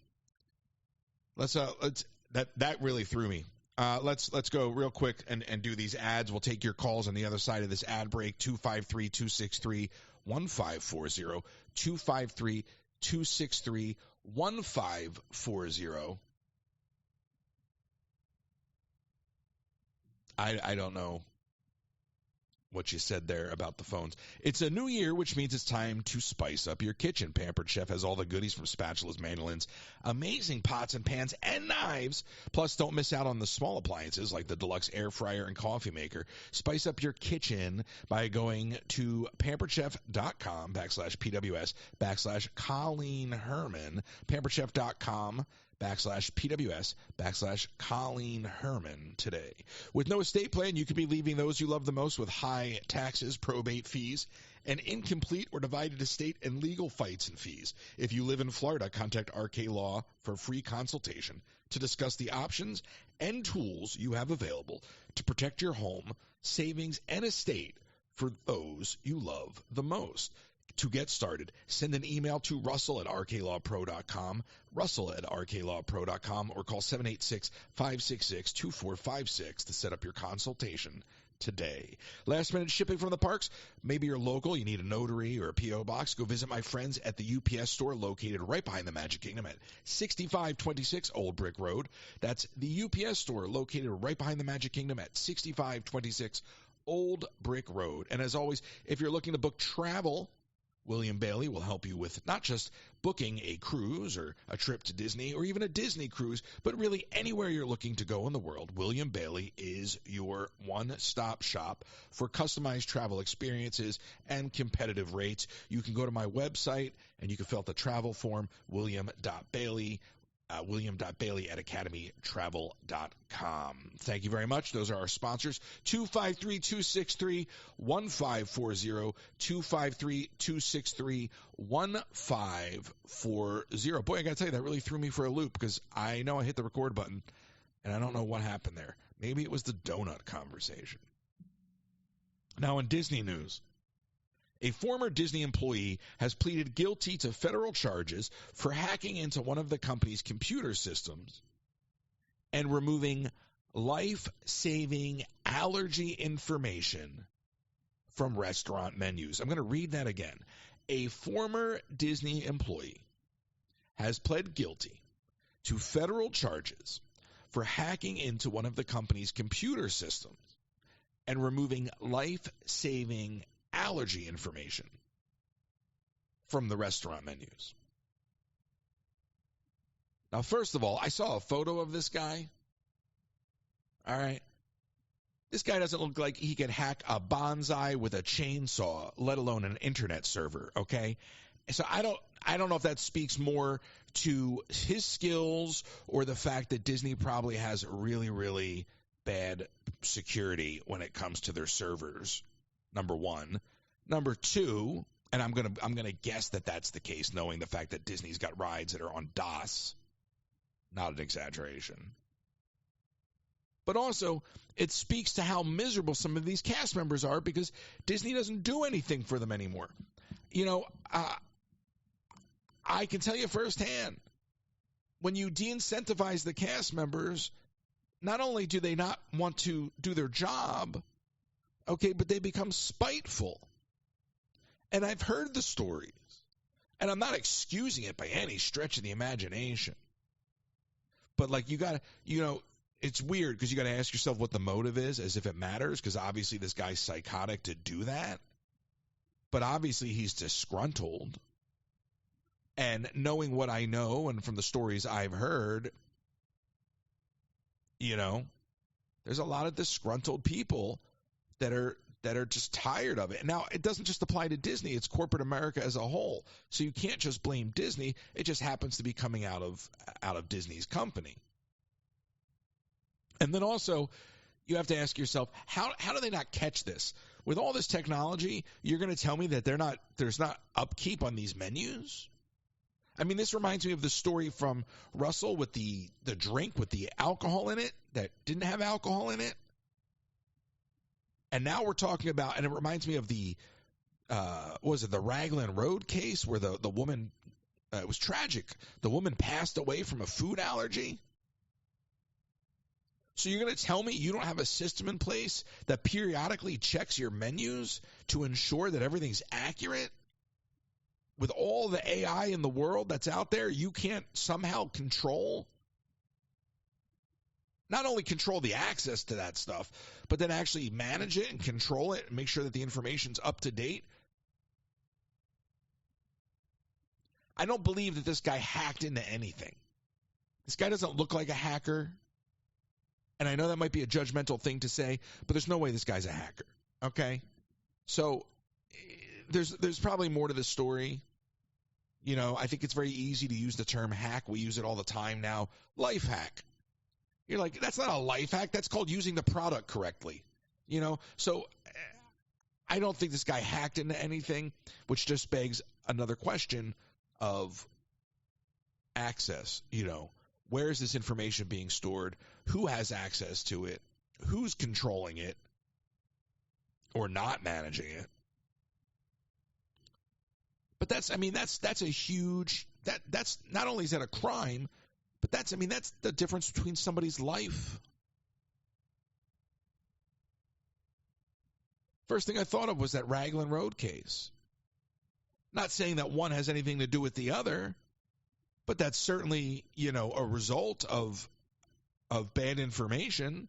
That really threw me. Let's go real quick and do these ads. We'll take your calls on the other side of this ad break. 253-263-1540. 253-263-1540. I don't know what you said there about the phones. It's a new year, which means it's time to spice up your kitchen. Pampered Chef has all the goodies from spatulas, mandolins, amazing pots and pans, and knives. Plus, don't miss out on the small appliances like the deluxe air fryer and coffee maker. Spice up your kitchen by going to pamperedchef.com/PWS/Colleen Herman. pamperedchef.com/PWS/Colleen Herman today. With no estate plan, you could be leaving those you love the most with high taxes, probate fees, and incomplete or divided estate and legal fights and fees. If you live in Florida, contact RK Law for a free consultation to discuss the options and tools you have available to protect your home, savings, and estate for those you love the most. To get started, send an email to russell@rklawpro.com, russell@rklawpro.com, or call 786-566-2456 to set up your consultation today. Last minute shipping from the parks. Maybe you're local, you need a notary or a P.O. box. Go visit my friends at the UPS store located right behind the Magic Kingdom at 6526 Old Brick Road. That's the UPS store located right behind the Magic Kingdom at 6526 Old Brick Road. And as always, if you're looking to book travel, William Bailey will help you with not just booking a cruise or a trip to Disney or even a Disney cruise, but really anywhere you're looking to go in the world. William Bailey is your one-stop shop for customized travel experiences and competitive rates. You can go to my website and you can fill out the travel form, william.bailey at academytravel.com. Thank you very much. Those are our sponsors. 253-263-1540, 253-263-1540. Boy, I got to tell you, that really threw me for a loop because I know I hit the record button and I don't know what happened there. Maybe it was the donut conversation. Now in Disney news, a former Disney employee has pleaded guilty to federal charges for hacking into one of the company's computer systems and removing life-saving allergy information from restaurant menus. I'm going to read that again. A former Disney employee has pled guilty to federal charges for hacking into one of the company's computer systems and removing life-saving allergy information from the restaurant menus. Now, first of all, I saw a photo of this guy. All right. This guy doesn't look like he could hack a bonsai with a chainsaw, let alone an internet server, okay? So I don't know if that speaks more to his skills or the fact that Disney probably has really, really bad security when it comes to their servers. Number one. Number two, and I'm gonna guess that that's the case, knowing the fact that Disney's got rides that are on DOS. Not an exaggeration. But also, it speaks to how miserable some of these cast members are because Disney doesn't do anything for them anymore. You know, I can tell you firsthand, when you de-incentivize the cast members, not only do they not want to do their job, okay, but they become spiteful. And I've heard the stories, and I'm not excusing it by any stretch of the imagination. But, like, you got to, you know, it's weird because you got to ask yourself what the motive is, as if it matters, because obviously this guy's psychotic to do that. But obviously he's disgruntled. And knowing what I know and from the stories I've heard, you know, there's a lot of disgruntled people that are just tired of it. Now, it doesn't just apply to Disney. It's corporate America as a whole. So you can't just blame Disney. It just happens to be coming out of Disney's company. And then also, you have to ask yourself, how do they not catch this? With all this technology, you're going to tell me that there's not upkeep on these menus? I mean, this reminds me of the story from Russell with the drink with the alcohol in it that didn't have alcohol in it. And now we're talking about, and it reminds me of the Raglan Road case where the woman, it was tragic. The woman passed away from a food allergy. So you're going to tell me you don't have a system in place that periodically checks your menus to ensure that everything's accurate? With all the AI in the world that's out there, you can't somehow control? Not only control the access to that stuff, but then actually manage it and control it and make sure that the information's up to date. I don't believe that this guy hacked into anything. This guy doesn't look like a hacker. And I know that might be a judgmental thing to say, but there's no way this guy's a hacker. Okay? So there's probably more to the story. You know, I think it's very easy to use the term hack. We use it all the time now. Life hack. You're like, that's not a life hack. That's called using the product correctly. You know, so I don't think this guy hacked into anything, which just begs another question of access. You know, where is this information being stored? Who has access to it? Who's controlling it or not managing it? But that's a huge, that's not only is that a crime, but that's the difference between somebody's life First thing I thought of was that Raglan Road case. Not saying that one has anything to do with the other, but that's certainly, a result of bad information.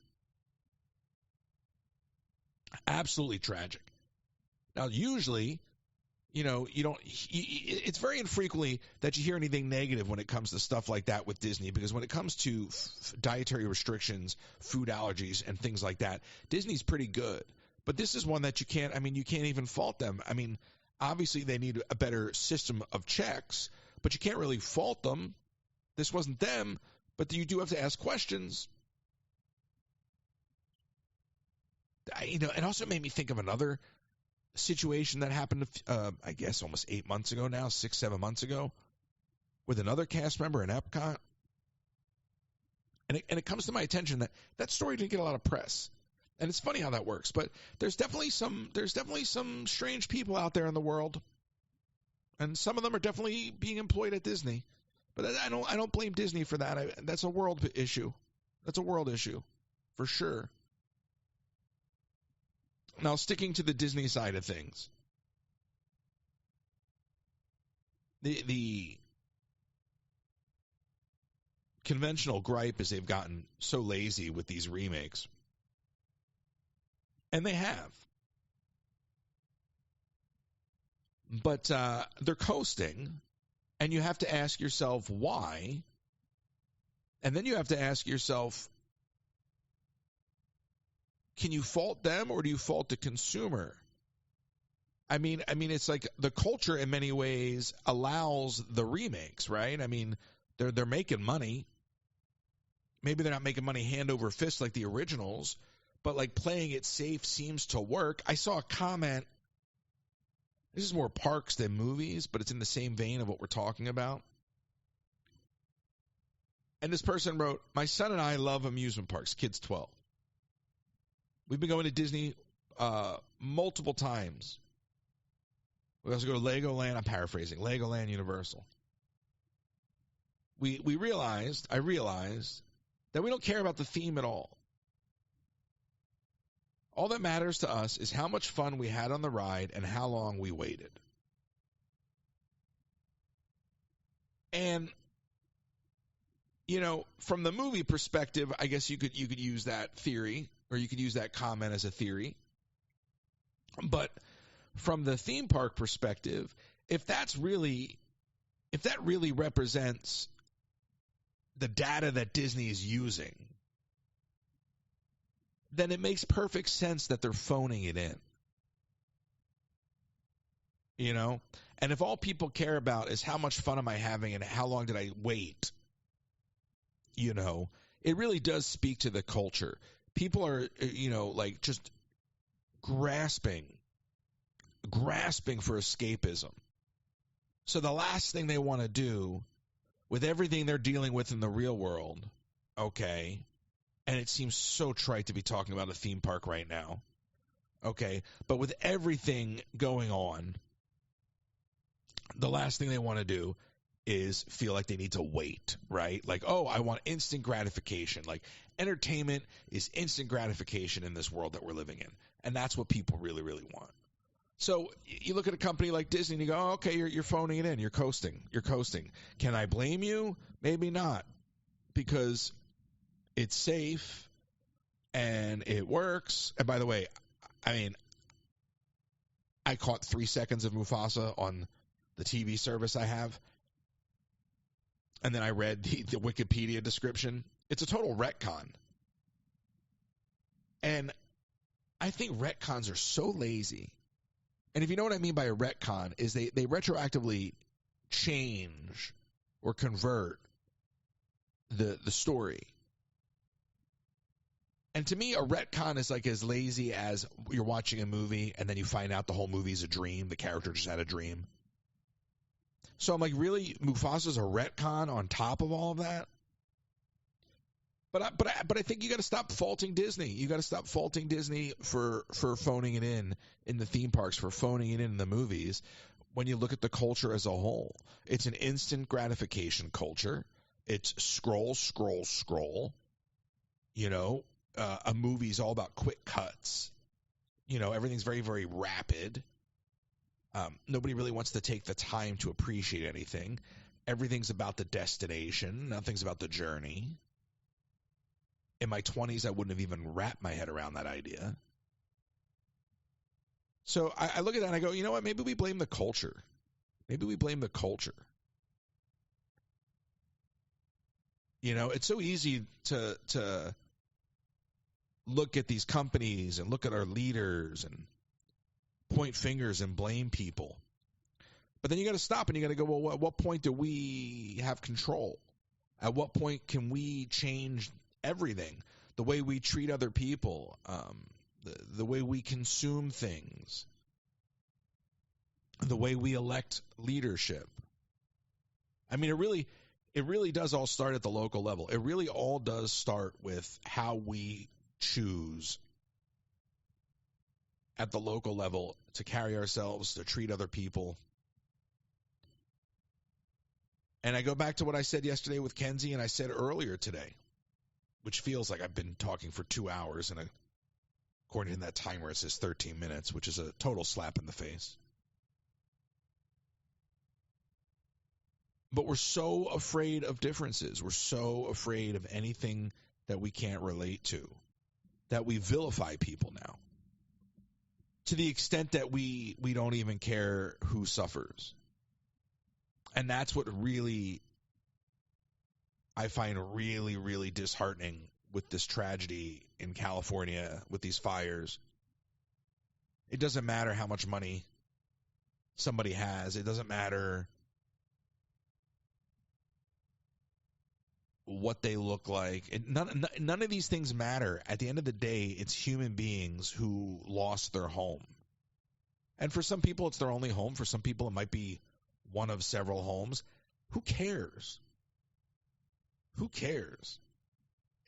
Absolutely tragic. Now, usually, you don't. It's very infrequently that you hear anything negative when it comes to stuff like that with Disney, because when it comes to dietary restrictions, food allergies, and things like that, Disney's pretty good. But this is one that you can't even fault them. Obviously, they need a better system of checks, but you can't really fault them. This wasn't them, but you do have to ask questions. It also made me think of another situation that happened, I guess, almost 8 months ago now, 6-7 months ago, with another cast member in Epcot. And it comes to my attention that story didn't get a lot of press. And it's funny how that works, but there's definitely some strange people out there in the world, and some of them are definitely being employed at Disney. But I don't blame Disney for that. That's a world issue. That's a world issue, for sure. Now, sticking to the Disney side of things, the conventional gripe is they've gotten so lazy with these remakes. And they have. But they're coasting, and you have to ask yourself why. And then you have to ask yourself, can you fault them or do you fault the consumer? It's like the culture in many ways allows the remakes, right? They're making money. Maybe they're not making money hand over fist like the originals, but like playing it safe seems to work. I saw a comment. This is more parks than movies, but it's in the same vein of what we're talking about. And this person wrote, "My son and I love amusement parks, kid's 12. We've been going to Disney multiple times. We also go to Legoland. I'm paraphrasing. Legoland, Universal. I realized that we don't care about the theme at all. All that matters to us is how much fun we had on the ride and how long we waited." And, from the movie perspective, I guess you could use that theory, or you could use that comment as a theory. But from the theme park perspective, if that really represents the data that Disney is using, then it makes perfect sense that they're phoning it in. And if all people care about is how much fun am I having and how long did I wait, it really does speak to the culture. People are, just grasping for escapism. So the last thing they want to do with everything they're dealing with in the real world, okay, and it seems so trite to be talking about a theme park right now, okay, but with everything going on, the last thing they want to do is feel like they need to wait, right? Like, oh, I want instant gratification. Like, entertainment is instant gratification in this world that we're living in, and that's what people really, really want. So you look at a company like Disney and you go, oh, okay, you're phoning it in. You're coasting. Can I blame you? Maybe not, because it's safe and it works. And by the way, I caught 3 seconds of Mufasa on the TV service I have, and then I read the Wikipedia description. It's a total retcon. And I think retcons are so lazy. And if you know what I mean by a retcon, is they retroactively change or convert the story. And to me, a retcon is like as lazy as you're watching a movie and then you find out the whole movie's a dream. The character just had a dream. So I'm like, really? Mufasa's a retcon on top of all of that? But I think you got to stop faulting Disney. You got to stop faulting Disney for phoning it in the theme parks, for phoning it in the movies. When you look at the culture as a whole, it's an instant gratification culture. It's scroll. A movie's all about quick cuts. Everything's very, very rapid. Nobody really wants to take the time to appreciate anything. Everything's about the destination. Nothing's about the journey. In my 20s, I wouldn't have even wrapped my head around that idea. So I look at that and I go, you know what? Maybe we blame the culture. Maybe we blame the culture. It's so easy to look at these companies and look at our leaders and point fingers and blame people. But then you got to stop and you got to go, well, at what point do we have control? At what point can we change everything? The way we treat other people, the way we consume things, the way we elect leadership. I mean, it really does all start at the local level. It really all does start with how we choose at the local level to carry ourselves, to treat other people. And I go back to what I said yesterday with Kenzie and I said earlier today, which feels like I've been talking for 2 hours, and according to that timer it says 13 minutes, which is a total slap in the face. But we're so afraid of differences. We're so afraid of anything that we can't relate to, that we vilify people now, to the extent that we don't even care who suffers. And that's what really I find really, really disheartening with this tragedy in California, with these fires. It doesn't matter how much money somebody has. It doesn't matter what they look like. None of these things matter. At the end of the day, it's human beings who lost their home. And for some people, it's their only home. For some people, it might be one of several homes. Who cares? Who cares?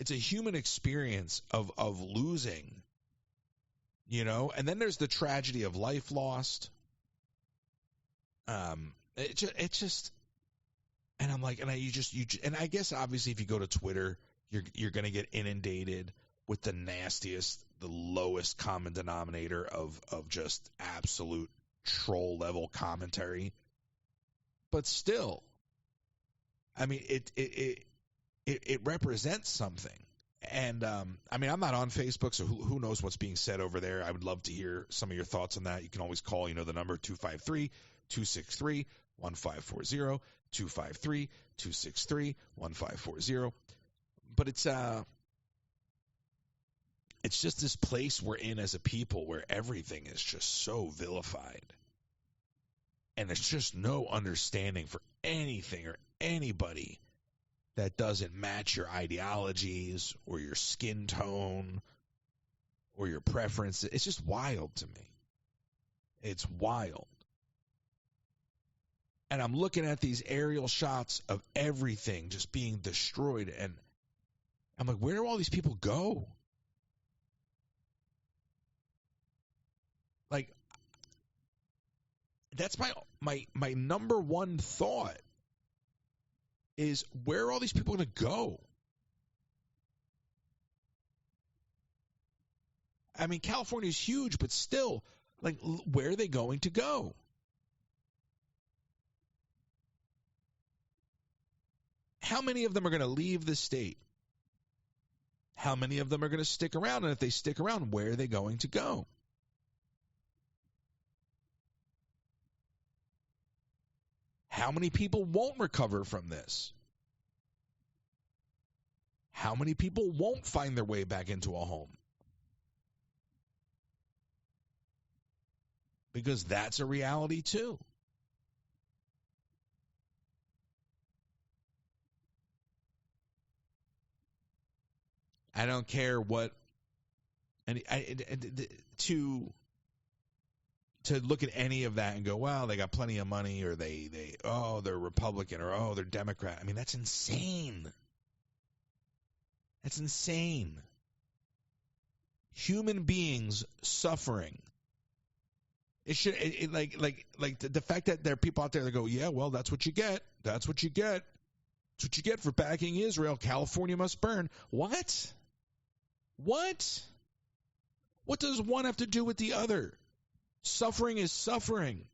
It's a human experience of losing, And then there's the tragedy of life lost. It just, and I'm like, and I guess obviously if you go to Twitter, you're going to get inundated with the nastiest, the lowest common denominator of just absolute troll level commentary. But still, I mean, it represents something. And, I'm not on Facebook, so who knows what's being said over there. I would love to hear some of your thoughts on that. You can always call, the number 253-263-1540, 253-263-1540. But it's just this place we're in as a people where everything is just so vilified. And there's just no understanding for anything or anybody that doesn't match your ideologies or your skin tone or your preferences. It's just wild to me. It's wild. And I'm looking at these aerial shots of everything just being destroyed, and I'm like, where do all these people go? Like, that's my number one thought is, where are all these people going to go? I mean, California is huge, but still, like, where are they going to go? How many of them are going to leave the state? How many of them are going to stick around? And if they stick around, where are they going to go? How many people won't recover from this? How many people won't find their way back into a home? Because that's a reality too. I don't care what, and to look at any of that and go, well, they got plenty of money, or they're Republican, or they're Democrat. I mean, that's insane. That's insane. Human beings suffering. It should like the fact that there are people out there that go, yeah, well, that's what you get. That's what you get. That's what you get for backing Israel. California must burn. What? What does one have to do with the other? Suffering is suffering.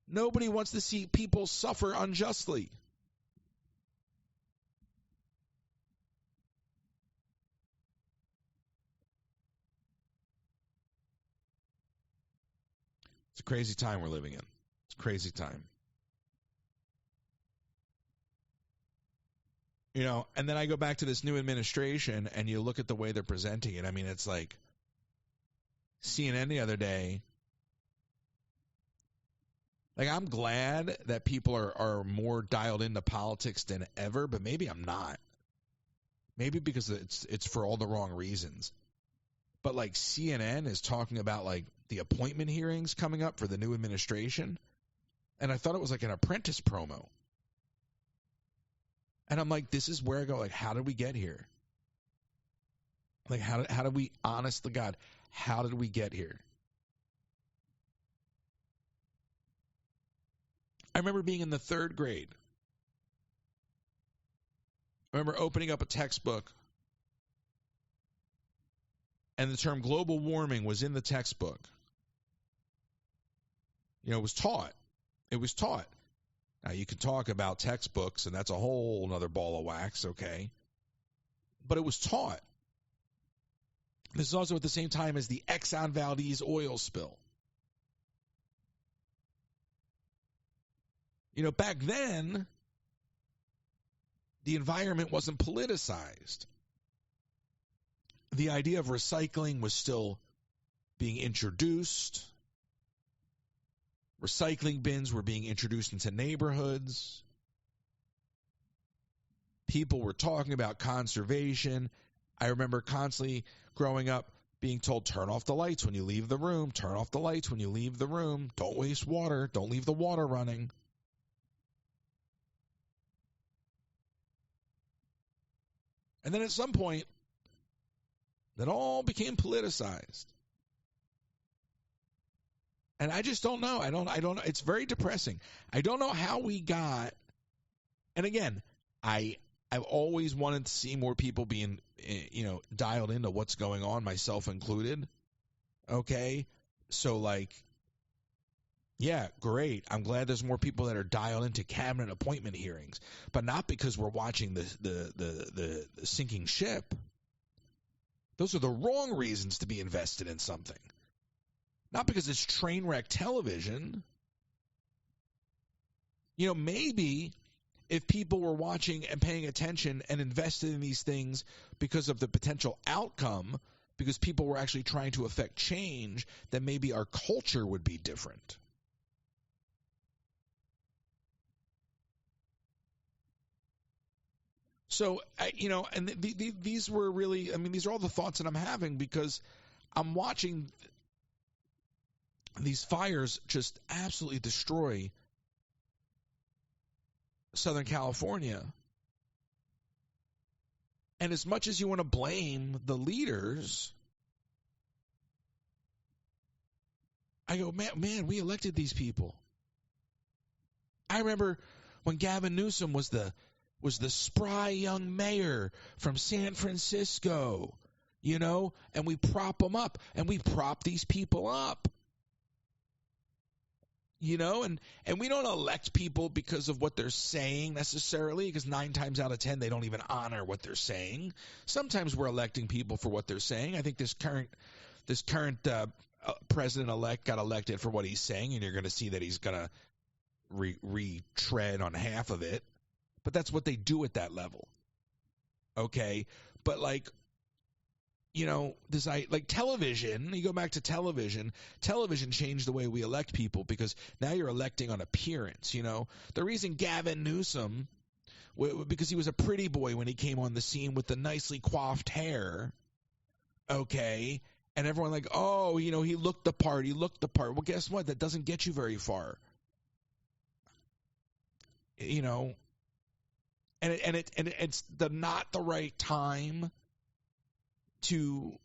Nobody wants to see people suffer unjustly. It's a crazy time we're living in. It's a crazy time. You know, and then I go back to this new administration, and you look at the way they're presenting it. I mean, it's like CNN the other day. Like, I'm glad that people are more dialed into politics than ever, but maybe I'm not. Maybe because it's for all the wrong reasons. But like CNN is talking about like the appointment hearings coming up for the new administration, and I thought it was like an Apprentice promo. And I'm like, this is where I go, like, how did we get here? Like, how did we, honest to God, how did we get here? I remember being in the 3rd grade. I remember opening up a textbook, and the term global warming was in the textbook. You know, it was taught. It was taught. Now, you can talk about textbooks, and that's a whole other ball of wax, okay? But it was taught. This is also at the same time as the Exxon Valdez oil spill. You know, back then, the environment wasn't politicized. The idea of recycling was still being introduced. Recycling bins were being introduced into neighborhoods. People were talking about conservation. I remember constantly growing up being told, turn off the lights when you leave the room. Turn off the lights when you leave the room. Don't waste water. Don't leave the water running. And then at some point, that all became politicized. And I just don't know. I don't know. It's very depressing. I don't know how we got, and again, I've always wanted to see more people being, dialed into what's going on, myself included. Okay? So, like, yeah, great. I'm glad there's more people that are dialed into cabinet appointment hearings, but not because we're watching the sinking ship. Those are the wrong reasons to be invested in something. Not because it's train wreck television. You know, maybe if people were watching and paying attention and invested in these things because of the potential outcome, because people were actually trying to affect change, then maybe our culture would be different. So, and these were really, these are all the thoughts that I'm having because I'm watching these fires just absolutely destroy Southern California. And as much as you want to blame the leaders, I go, man, we elected these people. I remember when Gavin Newsom was the spry young mayor from San Francisco, and we prop them up, and we prop these people up. And we don't elect people because of what they're saying necessarily, because 9 times out of 10 they don't even honor what they're saying. Sometimes we're electing people for what they're saying. I think this current president-elect got elected for what he's saying, and you're going to see that he's going to retread on half of it. But that's what they do at that level. Okay? But television, you go back to television changed the way we elect people because now you're electing on appearance, The reason Gavin Newsom, because he was a pretty boy when he came on the scene with the nicely coiffed hair, okay, and everyone he looked the part. Well, guess what? That doesn't get you very far. And it's not the right time to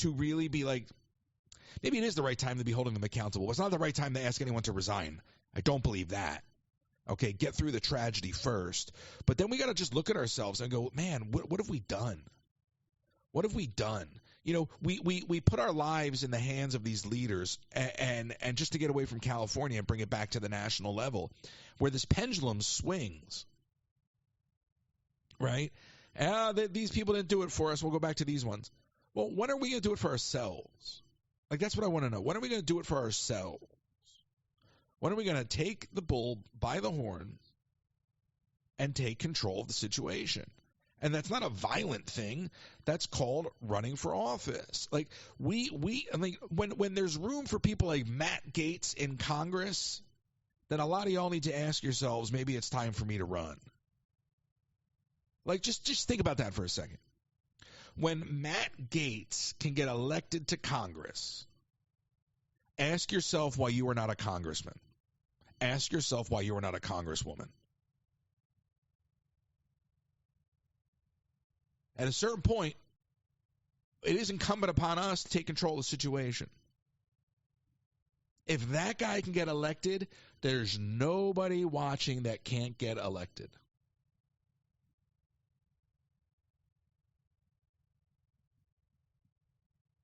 really be maybe it is the right time to be holding them accountable. It's not the right time to ask anyone to resign. I don't believe that. Okay, get through the tragedy first. But then we got to just look at ourselves and go, man, what have we done? What have we done? we put our lives in the hands of these leaders and just to get away from California and bring it back to the national level where this pendulum swings, right? These people didn't do it for us. We'll go back to these ones. Well, when are we going to do it for ourselves? Like, that's what I want to know. When are we going to do it for ourselves? When are we going to take the bull by the horn and take control of the situation? And that's not a violent thing. That's called running for office. Like when there's room for people like Matt Gaetz in Congress, then a lot of y'all need to ask yourselves, maybe it's time for me to run. Like just think about that for a second. When Matt Gaetz can get elected to Congress, ask yourself why you are not a congressman. Ask yourself why you are not a congresswoman. At a certain point, it is incumbent upon us to take control of the situation. If that guy can get elected, there's nobody watching that can't get elected.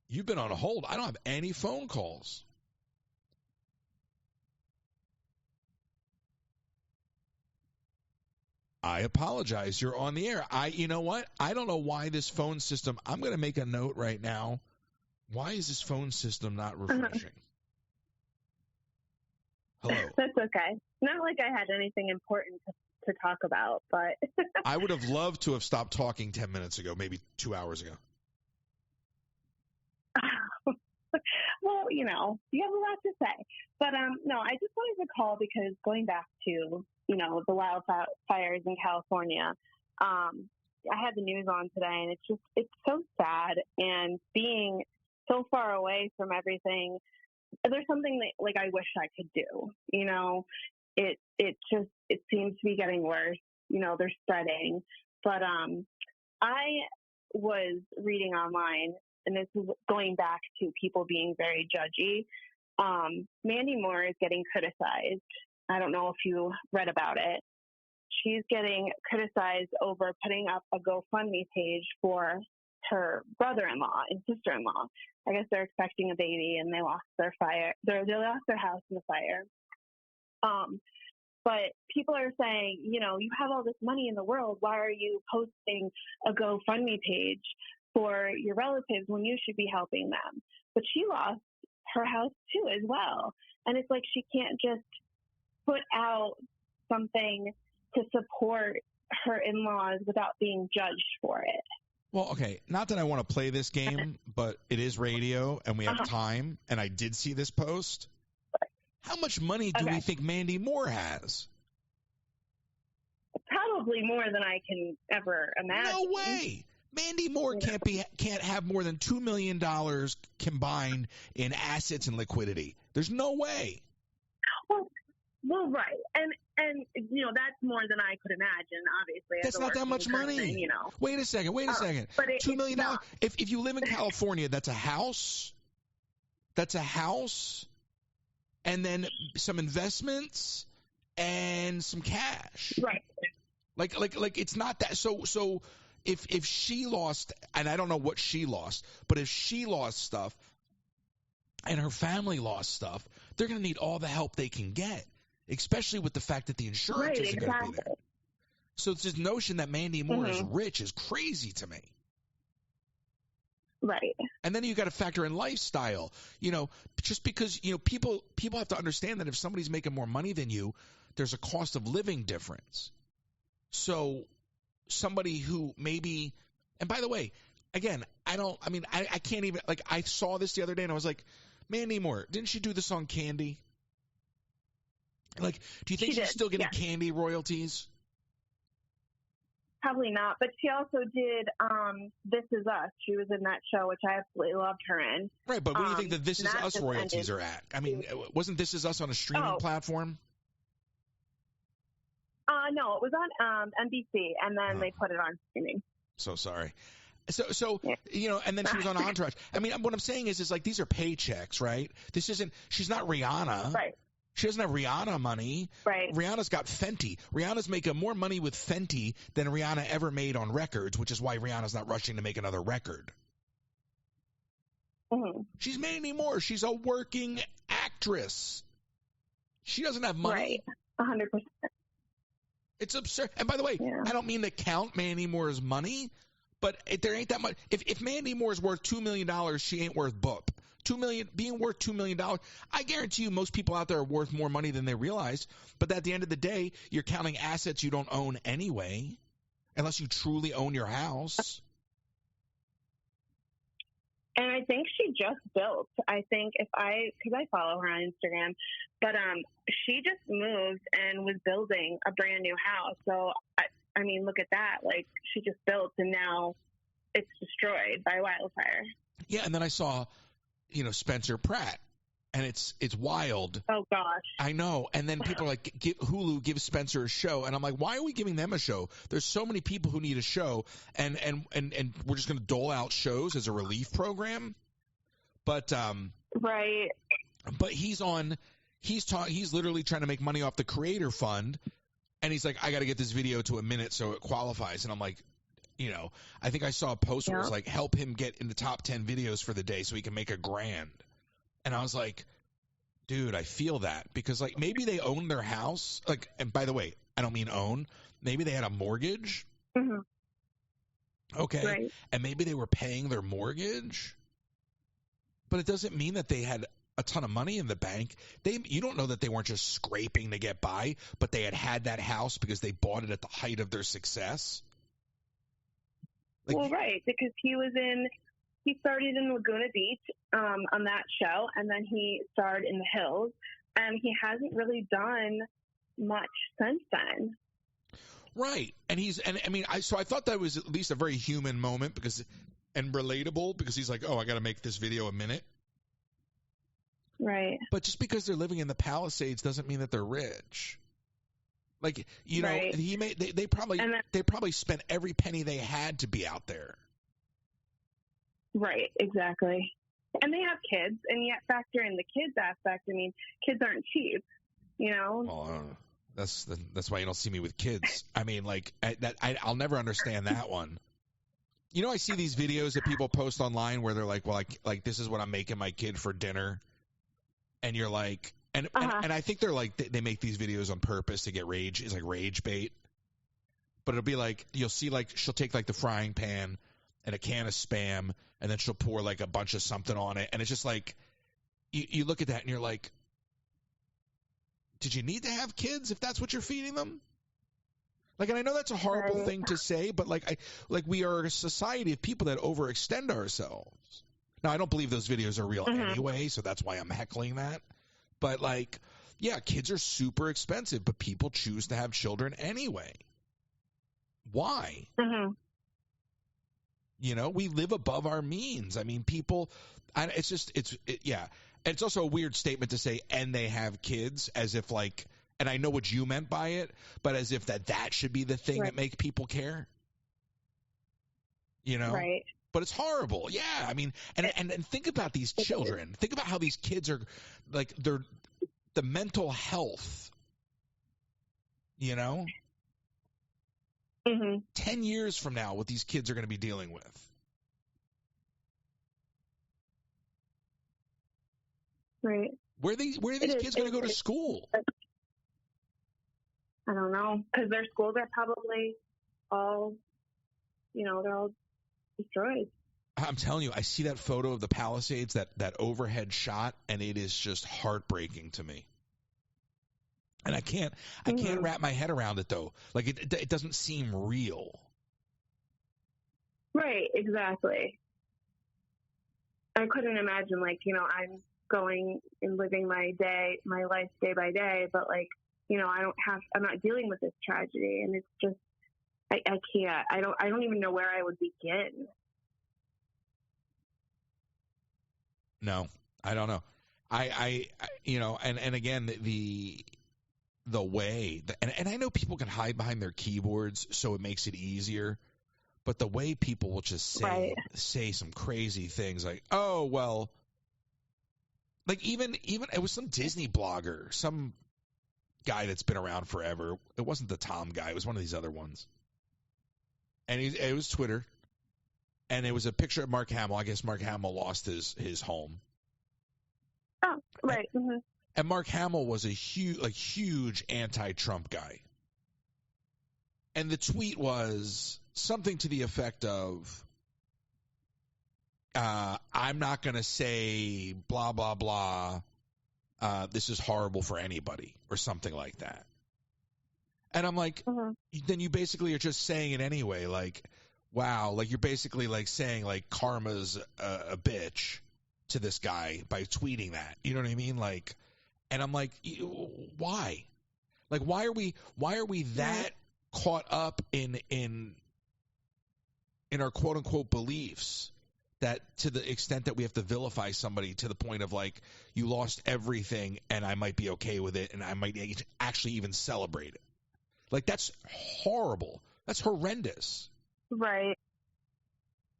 You've been on a hold. I don't have any phone calls. I apologize. You're on the air. You know what? I don't know why this phone system. I'm going to make a note right now. Why is this phone system not refreshing? Hello. That's okay. Not like I had anything important to talk about, but I would have loved to have stopped talking 10 minutes ago, maybe 2 hours ago. Well, you have a lot to say. But no, I just wanted to call because going back to, the wildfires in California, I had the news on today, and it's so sad. And being so far away from everything, there's something that, like, I wish I could do. It seems to be getting worse. They're spreading. But I was reading online, and this is going back to people being very judgy. Mandy Moore is getting criticized. I don't know if you read about it. She's getting criticized over putting up a GoFundMe page for her brother-in-law and sister-in-law. I guess they're expecting a baby, and they lost their fire. They lost their house in the fire. But people are saying, you have all this money in the world. Why are you posting a GoFundMe page for your relatives when you should be helping them? But she lost her house too as well. And it's like she can't just put out something to support her in-laws without being judged for it. Well, okay, not that I want to play this game, but it is radio and we have time, and I did see this post. How much money do we think Mandy Moore has? Probably more than I can ever imagine. No way. Mandy Moore can't have more than $2 million combined in assets and liquidity. There's no way. Well, right. And that's more than I could imagine, obviously. That's not that much money. Wait a second. $2 million. If you live in California, that's a house. And then some investments and some cash. Right. Like it's not that. So if she lost, and I don't know what she lost, but if she lost stuff and her family lost stuff, they're going to need all the help they can get, especially with the fact that the insurance isn't going to be there. So it's this notion that Mandy Moore is rich is crazy to me. Right. And then you got to factor in lifestyle. Just because people have to understand that if somebody's making more money than you, there's a cost of living difference. So somebody who maybe, and by the way, again, I can't even, I saw this the other day and I was like, Mandy Moore, didn't she do the song Candy? Do you think she's still getting Candy royalties? Probably not, but she also did This Is Us. She was in that show, which I absolutely loved her in. Right, but what do you think the This Is Us royalties are at? I mean, wasn't This Is Us on a streaming platform? No, it was on NBC, and then they put it on streaming. So sorry. So and then she was on Entourage. I mean, what I'm saying is these are paychecks, right? She's not Rihanna. Right. She doesn't have Rihanna money. Right. Rihanna's got Fenty. Rihanna's making more money with Fenty than Rihanna ever made on records, which is why Rihanna's not rushing to make another record. Mm-hmm. She's Mandy Moore. She's a working actress. She doesn't have money. Right. 100%. It's absurd. And by the way, Yeah. I don't mean to count Mandy Moore's money, but there ain't that much. If Mandy Moore's worth $2 million, she ain't worth boop. Being worth $2 million, I guarantee you most people out there are worth more money than they realize. But at the end of the day, you're counting assets you don't own anyway, unless you truly own your house. And I think she just built. I think because I follow her on Instagram, but she just moved and was building a brand new house. So I mean, look at that. Like, she just built and now it's destroyed by wildfire. Yeah, and then I saw, Spencer Pratt, and it's wild. Oh gosh. I know. And then people are like, Hulu gives Spencer a show, and I'm like, why are we giving them a show? There's so many people who need a show, and we're just going to dole out shows as a relief program. But right. But he's literally trying to make money off the creator fund, and he's like, I got to get this video to a minute so it qualifies. And I'm like, I think I saw a post where it was like, help him get in the top 10 videos for the day so he can make $1,000. And I was like, dude, I feel that, because like maybe they own their house. Like, and by the way, I don't mean own. Maybe they had a mortgage. Mm-hmm. Okay. Right. And maybe they were paying their mortgage. But it doesn't mean that they had a ton of money in the bank. You don't know that they weren't just scraping to get by, but they had that house because they bought it at the height of their success. Like, well, right, because he started in Laguna Beach on that show, and then he starred in The Hills, and he hasn't really done much since then. Right, and I thought that was at least a very human moment and relatable, because he's like, oh, I got to make this video a minute. Right. But just because they're living in the Palisades doesn't mean that they're rich. Like, right. They probably spent every penny they had to be out there. Right, exactly. And they have kids, and yet factor in the kids aspect. I mean, kids aren't cheap, Well, that's why you don't see me with kids. I mean, like, I'll never understand that one. I see these videos that people post online where they're like, well, like this is what I'm making my kid for dinner, and you're like, and I think they're like, they make these videos on purpose to get rage. It's like rage bait. But it'll be like, you'll see like she'll take like the frying pan and a can of Spam, and then she'll pour like a bunch of something on it, and it's just like, you look at that and you're like, did you need to have kids if that's what you're feeding them? Like, and I know that's a horrible thing to say, but like we are a society of people that overextend ourselves. Now, I don't believe those videos are real anyway, so that's why I'm heckling that. But like, yeah, kids are super expensive, but people choose to have children anyway. Why? Mm-hmm. We live above our means. I mean, people, yeah. And it's also a weird statement to say, and they have kids, as if like, and I know what you meant by it, but as if that should be the thing that make people care. Right. But it's horrible. Yeah. I mean, and think about these children. Think about how these kids are, like, the mental health, 10 years from now, what these kids are going to be dealing with. Right. Where are these kids going to go to school? I don't know, because their schools are probably all, they're all destroyed. I'm telling you, I see that photo of the Palisades, that overhead shot, and it is just heartbreaking to me. And I can't wrap my head around it, though. Like, it doesn't seem real. Right, exactly. I couldn't imagine, like, I'm going and living my life day by day, but like, I'm not dealing with this tragedy, and it's just, I can't. I don't even know where I would begin. No, I don't know. And again, the way, and I know people can hide behind their keyboards, so it makes it easier, but the way people will just say some crazy things like, oh, well, like even it was some Disney blogger, some guy that's been around forever. It wasn't the Tom guy. It was one of these other ones. And it was Twitter. And it was a picture of Mark Hamill. I guess Mark Hamill lost his home. Oh, right. Mm-hmm. And Mark Hamill was a huge anti-Trump guy. And the tweet was something to the effect of, I'm not going to say blah, blah, blah. This is horrible for anybody, or something like that. And I'm like, then you basically are just saying it anyway. Like, wow, like you're basically like saying like karma's a bitch to this guy by tweeting that. You know what I mean? Like, and I'm like, why? Like, why are we that caught up in our quote unquote beliefs that to the extent that we have to vilify somebody to the point of like, you lost everything and I might be okay with it and I might actually even celebrate it. Like, that's horrible. That's horrendous. Right.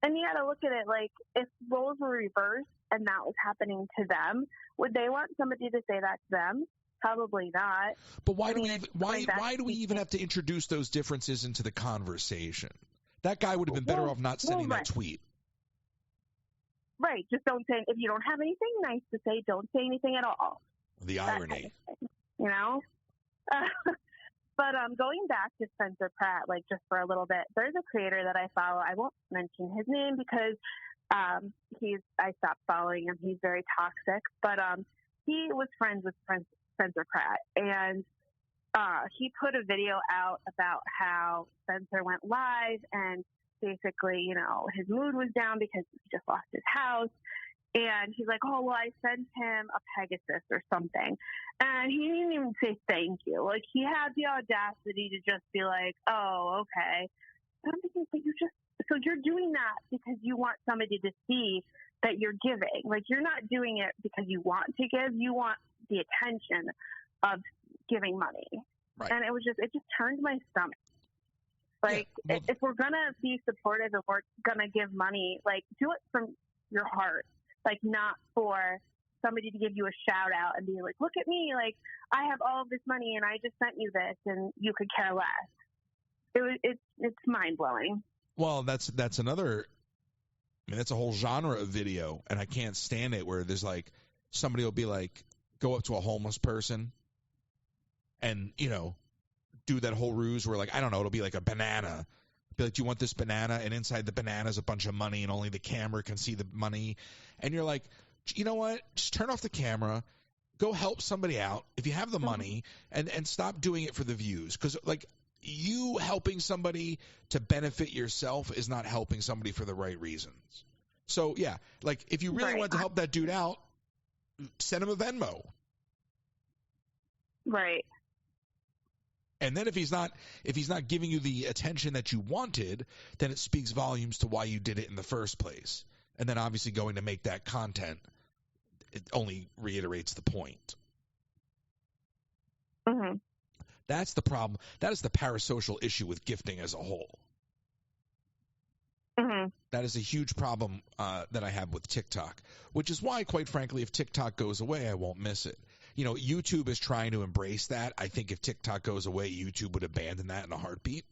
And you got to look at it like, if roles were reversed and that was happening to them, would they want somebody to say that to them? Probably not. But why do we even have to introduce those differences into the conversation? That guy would have been better off not sending that tweet. Right. Just don't say, if you don't have anything nice to say, don't say anything at all. The irony. Kind of thing, you know? But going back to Spencer Pratt, like just for a little bit, there's a creator that I follow. I won't mention his name because I stopped following him. He's very toxic. But he was friends with Spencer Pratt. And he put a video out about how Spencer went live and basically, you know, his mood was down because he just lost his house. And he's like, oh, well, I sent him a Pegasus or something. And he didn't even say thank you. Like, he had the audacity to just be like, oh, okay. And I'm thinking, so you're doing that because you want somebody to see that you're giving. Like, you're not doing it because you want to give. You want the attention of giving money. Right. And it just turned my stomach. Like, if we're going to be supportive and we're going to give money, like, do it from your heart. Like, not for somebody to give you a shout out and be like, look at me, like, I have all of this money and I just sent you this and you could care less. It's mind blowing. Well, that's another. I mean, that's a whole genre of video, and I can't stand it where there's like somebody will be like, go up to a homeless person, and you know, do that whole ruse where like, I don't know, it'll be like a banana. Be like, do you want this banana? And inside the banana is a bunch of money, and only the camera can see the money. And you're like, you know what? Just turn off the camera. Go help somebody out if you have the money, and stop doing it for the views. Because like, you helping somebody to benefit yourself is not helping somebody for the right reasons. So yeah, like if you really want to help that dude out, send him a Venmo. Right. And then if he's not giving you the attention that you wanted, then it speaks volumes to why you did it in the first place. And then obviously going to make that content, it only reiterates the point. Mm-hmm. That's the problem. That is the parasocial issue with gifting as a whole. Mm-hmm. That is a huge problem that I have with TikTok, which is why, quite frankly, if TikTok goes away, I won't miss it. You know, YouTube is trying to embrace that. I think if TikTok goes away, YouTube would abandon that in a heartbeat.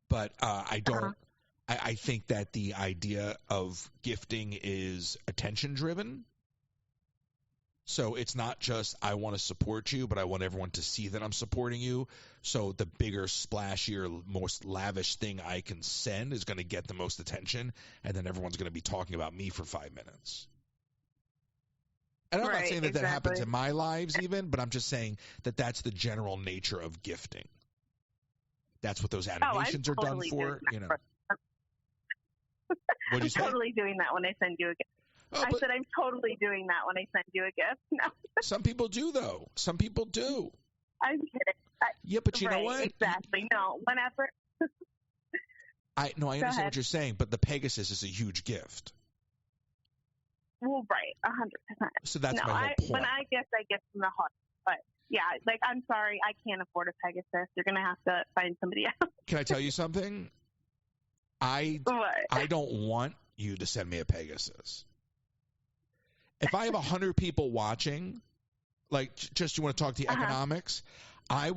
But I don't. I think that the idea of gifting is attention-driven. So it's not just I want to support you, but I want everyone to see that I'm supporting you. So the bigger, splashier, most lavish thing I can send is going to get the most attention, and then everyone's going to be talking about me for 5 minutes. And I'm not saying that happens in my lives even, but I'm just saying that that's the general nature of gifting. That's what those animations are done for, you know. What'd you say? I'm totally doing that when I send you a gift. I said I'm totally doing that when I send you a gift. No. Some people do, though. Some people do. I'm kidding. Yeah, but you know what? Exactly. No, whenever. I understand what you're saying, but the Pegasus is a huge gift. Well, right, 100%. So that's my whole point. When I gift from the heart. But yeah, like, I'm sorry, I can't afford a Pegasus. You're gonna have to find somebody else. Can I tell you something? I don't want you to send me a Pegasus. If I have 100 people watching, like, just you want to talk the economics,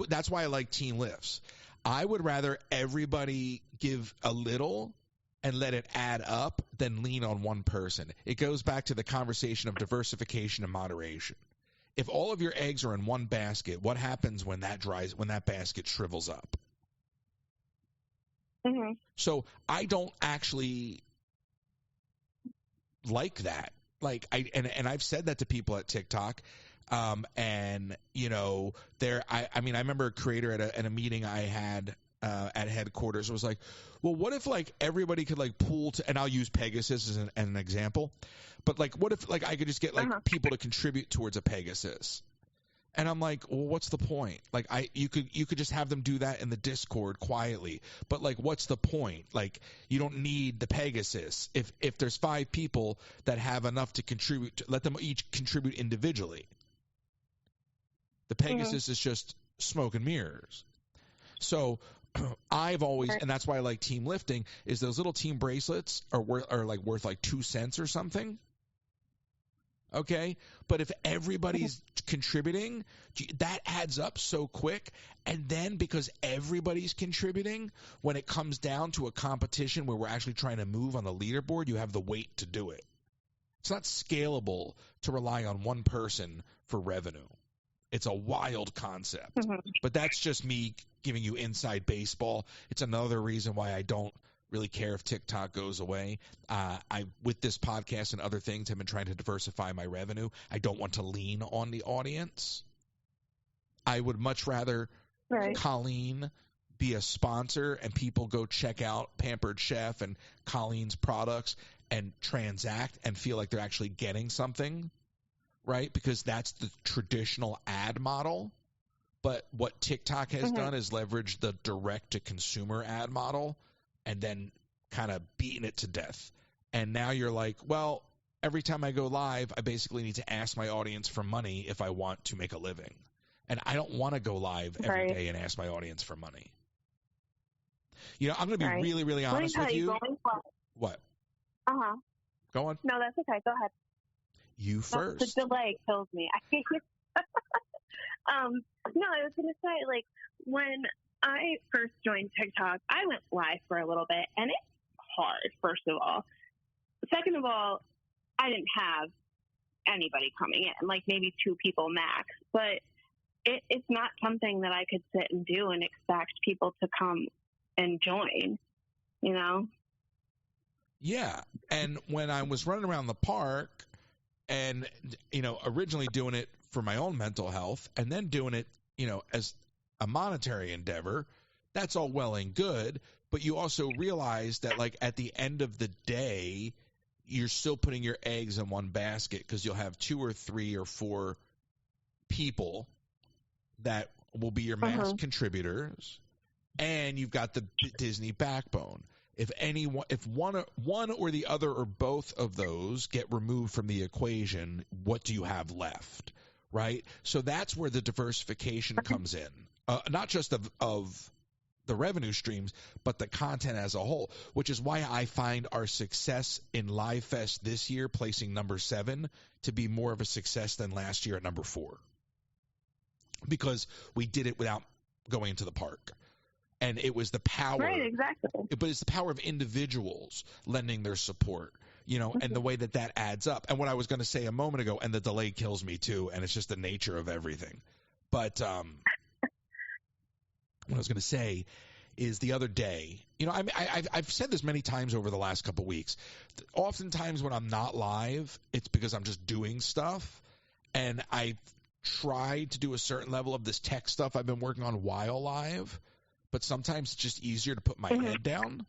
that's why I like Teen Lifts. I would rather everybody give a little and let it add up than lean on one person. It goes back to the conversation of diversification and moderation. If all of your eggs are in one basket, what happens when that basket shrivels up? Mm-hmm. So I don't actually like that. Like and I've said that to people at TikTok. And you know, I remember a creator at a meeting I had at headquarters was like, well, what if like everybody could like pool to, and I'll use Pegasus as an example, but like what if like I could just get like people to contribute towards a Pegasus? And I'm like, well, what's the point? Like you could just have them do that in the Discord quietly. But like, what's the point? Like, you don't need the Pegasus. If there's 5 people that have enough to contribute, let them each contribute individually. The Pegasus is just smoke and mirrors. So I've always, and that's why I like team lifting, is those little team bracelets are worth like 2 cents or something. Okay, but if everybody's contributing, that adds up so quick. And then because everybody's contributing, when it comes down to a competition where we're actually trying to move on the leaderboard, you have the weight to do it. It's not scalable to rely on one person for revenue. It's a wild concept. But that's just me giving you inside baseball. It's another reason why I don't really care if TikTok goes away. I, with this podcast and other things, have been trying to diversify my revenue. I don't want to lean on the audience. I would much rather Colleen be a sponsor and people go check out Pampered Chef and Colleen's products and transact and feel like they're actually getting something, right? Because that's the traditional ad model. But what TikTok has done is leverage the direct-to-consumer ad model and then kind of beating it to death. And now you're like, well, every time I go live, I basically need to ask my audience for money if I want to make a living. And I don't want to go live every day and ask my audience for money. You know, I'm going to be really, really honest with you. What? Go on. No, that's okay. Go ahead. You first. The delay kills me. No, I was going to say, like, when I first joined TikTok, I went live for a little bit, and it's hard, first of all. Second of all, I didn't have anybody coming in, like maybe 2 people max. But it's not something that I could sit and do and expect people to come and join, you know? Yeah, and when I was running around the park and, you know, originally doing it for my own mental health and then doing it, you know, as a monetary endeavor, that's all well and good, but you also realize that, like, at the end of the day, you're still putting your eggs in one basket because you'll have 2 or 3 or 4 people that will be your mass contributors, and you've got the Disney backbone. If one or the other or both of those get removed from the equation, what do you have left, right? So that's where the diversification comes in, not just of the revenue streams, but the content as a whole, which is why I find our success in Live Fest this year, placing number 7, to be more of a success than last year at number 4, because we did it without going into the park. And it was the power, right? Exactly. But it's the power of individuals lending their support, you know, and the way that adds up. And what I was going to say a moment ago, and the delay kills me too, and it's just the nature of everything. But what I was going to say is the other day, you know, I've said this many times over the last couple of weeks. Oftentimes when I'm not live, it's because I'm just doing stuff, and I tried to do a certain level of this tech stuff I've been working on while live. But sometimes it's just easier to put my head down.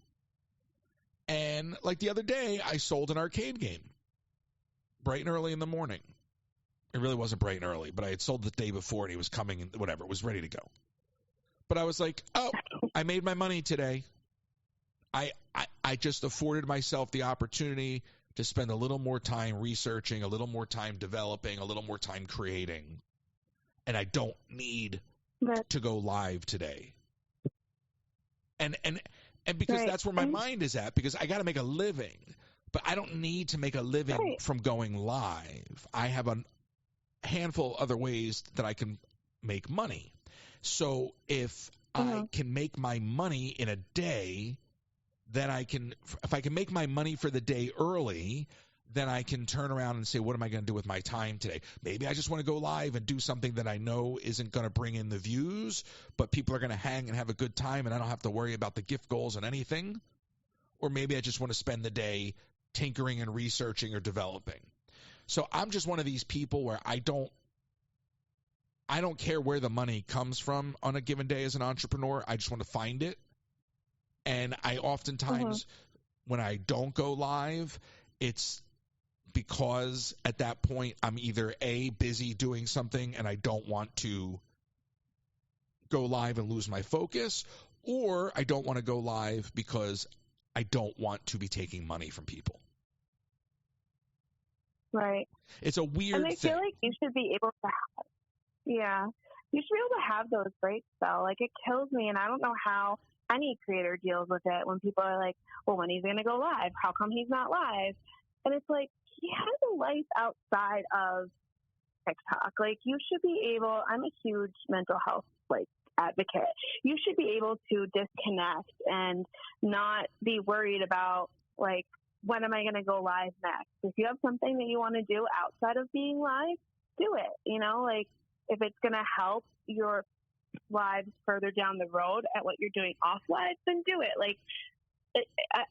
And like the other day, I sold an arcade game bright and early in the morning. It really wasn't bright and early, but I had sold the day before and he was coming and whatever, it was ready to go. But I was like, oh, I made my money today. I just afforded myself the opportunity to spend a little more time researching, a little more time developing, a little more time creating. And I don't need to go live today. And because that's where my mind is at, because I got to make a living, but I don't need to make a living from going live. I have a handful of other ways that I can make money. So if I can make my money in a day, then if I can make my money for the day early, then I can turn around and say, what am I going to do with my time today? Maybe I just want to go live and do something that I know isn't going to bring in the views, but people are going to hang and have a good time, and I don't have to worry about the gift goals and anything. Or maybe I just want to spend the day tinkering and researching or developing. So I'm just one of these people where I don't care where the money comes from on a given day as an entrepreneur. I just want to find it. And I oftentimes, when I don't go live, it's because at that point I'm either A, busy doing something and I don't want to go live and lose my focus, or I don't want to go live because I don't want to be taking money from people. Right. It's a weird thing. And I feel like you should be able to you should be able to have those breaks, though. Like, it kills me, and I don't know how any creator deals with it when people are like, well, when he's going to go live? How come he's not live? And it's like, he has a life outside of TikTok. Like, you should be able, I'm a huge mental health, advocate. You should be able to disconnect and not be worried about, when am I going to go live next? If you have something that you want to do outside of being live, do it. If it's going to help your lives further down the road at what you're doing off live, then do it.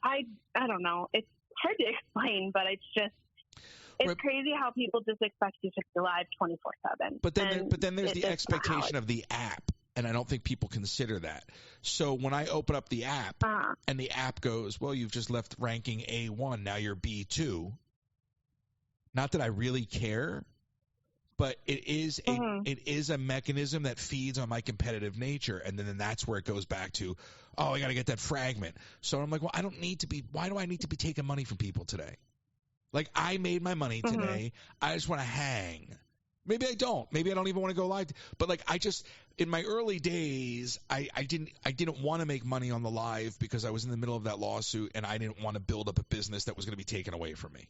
I don't know. It's hard to explain, but it's crazy how people just expect you to be live 24/7. But then there's the expectation of the app, and I don't think people consider that. So when I open up the app and the app goes, well, you've just left ranking A1, now you're B2. Not that I really care, but it is a mechanism that feeds on my competitive nature, and then that's where it goes back to, I got to get that fragment. So I'm like, well, why do I need to be taking money from people today? Like, I made my money today. I just want to hang. Maybe I don't. Maybe I don't even want to go live. But in my early days, I didn't want to make money on the live because I was in the middle of that lawsuit, and I didn't want to build up a business that was going to be taken away from me.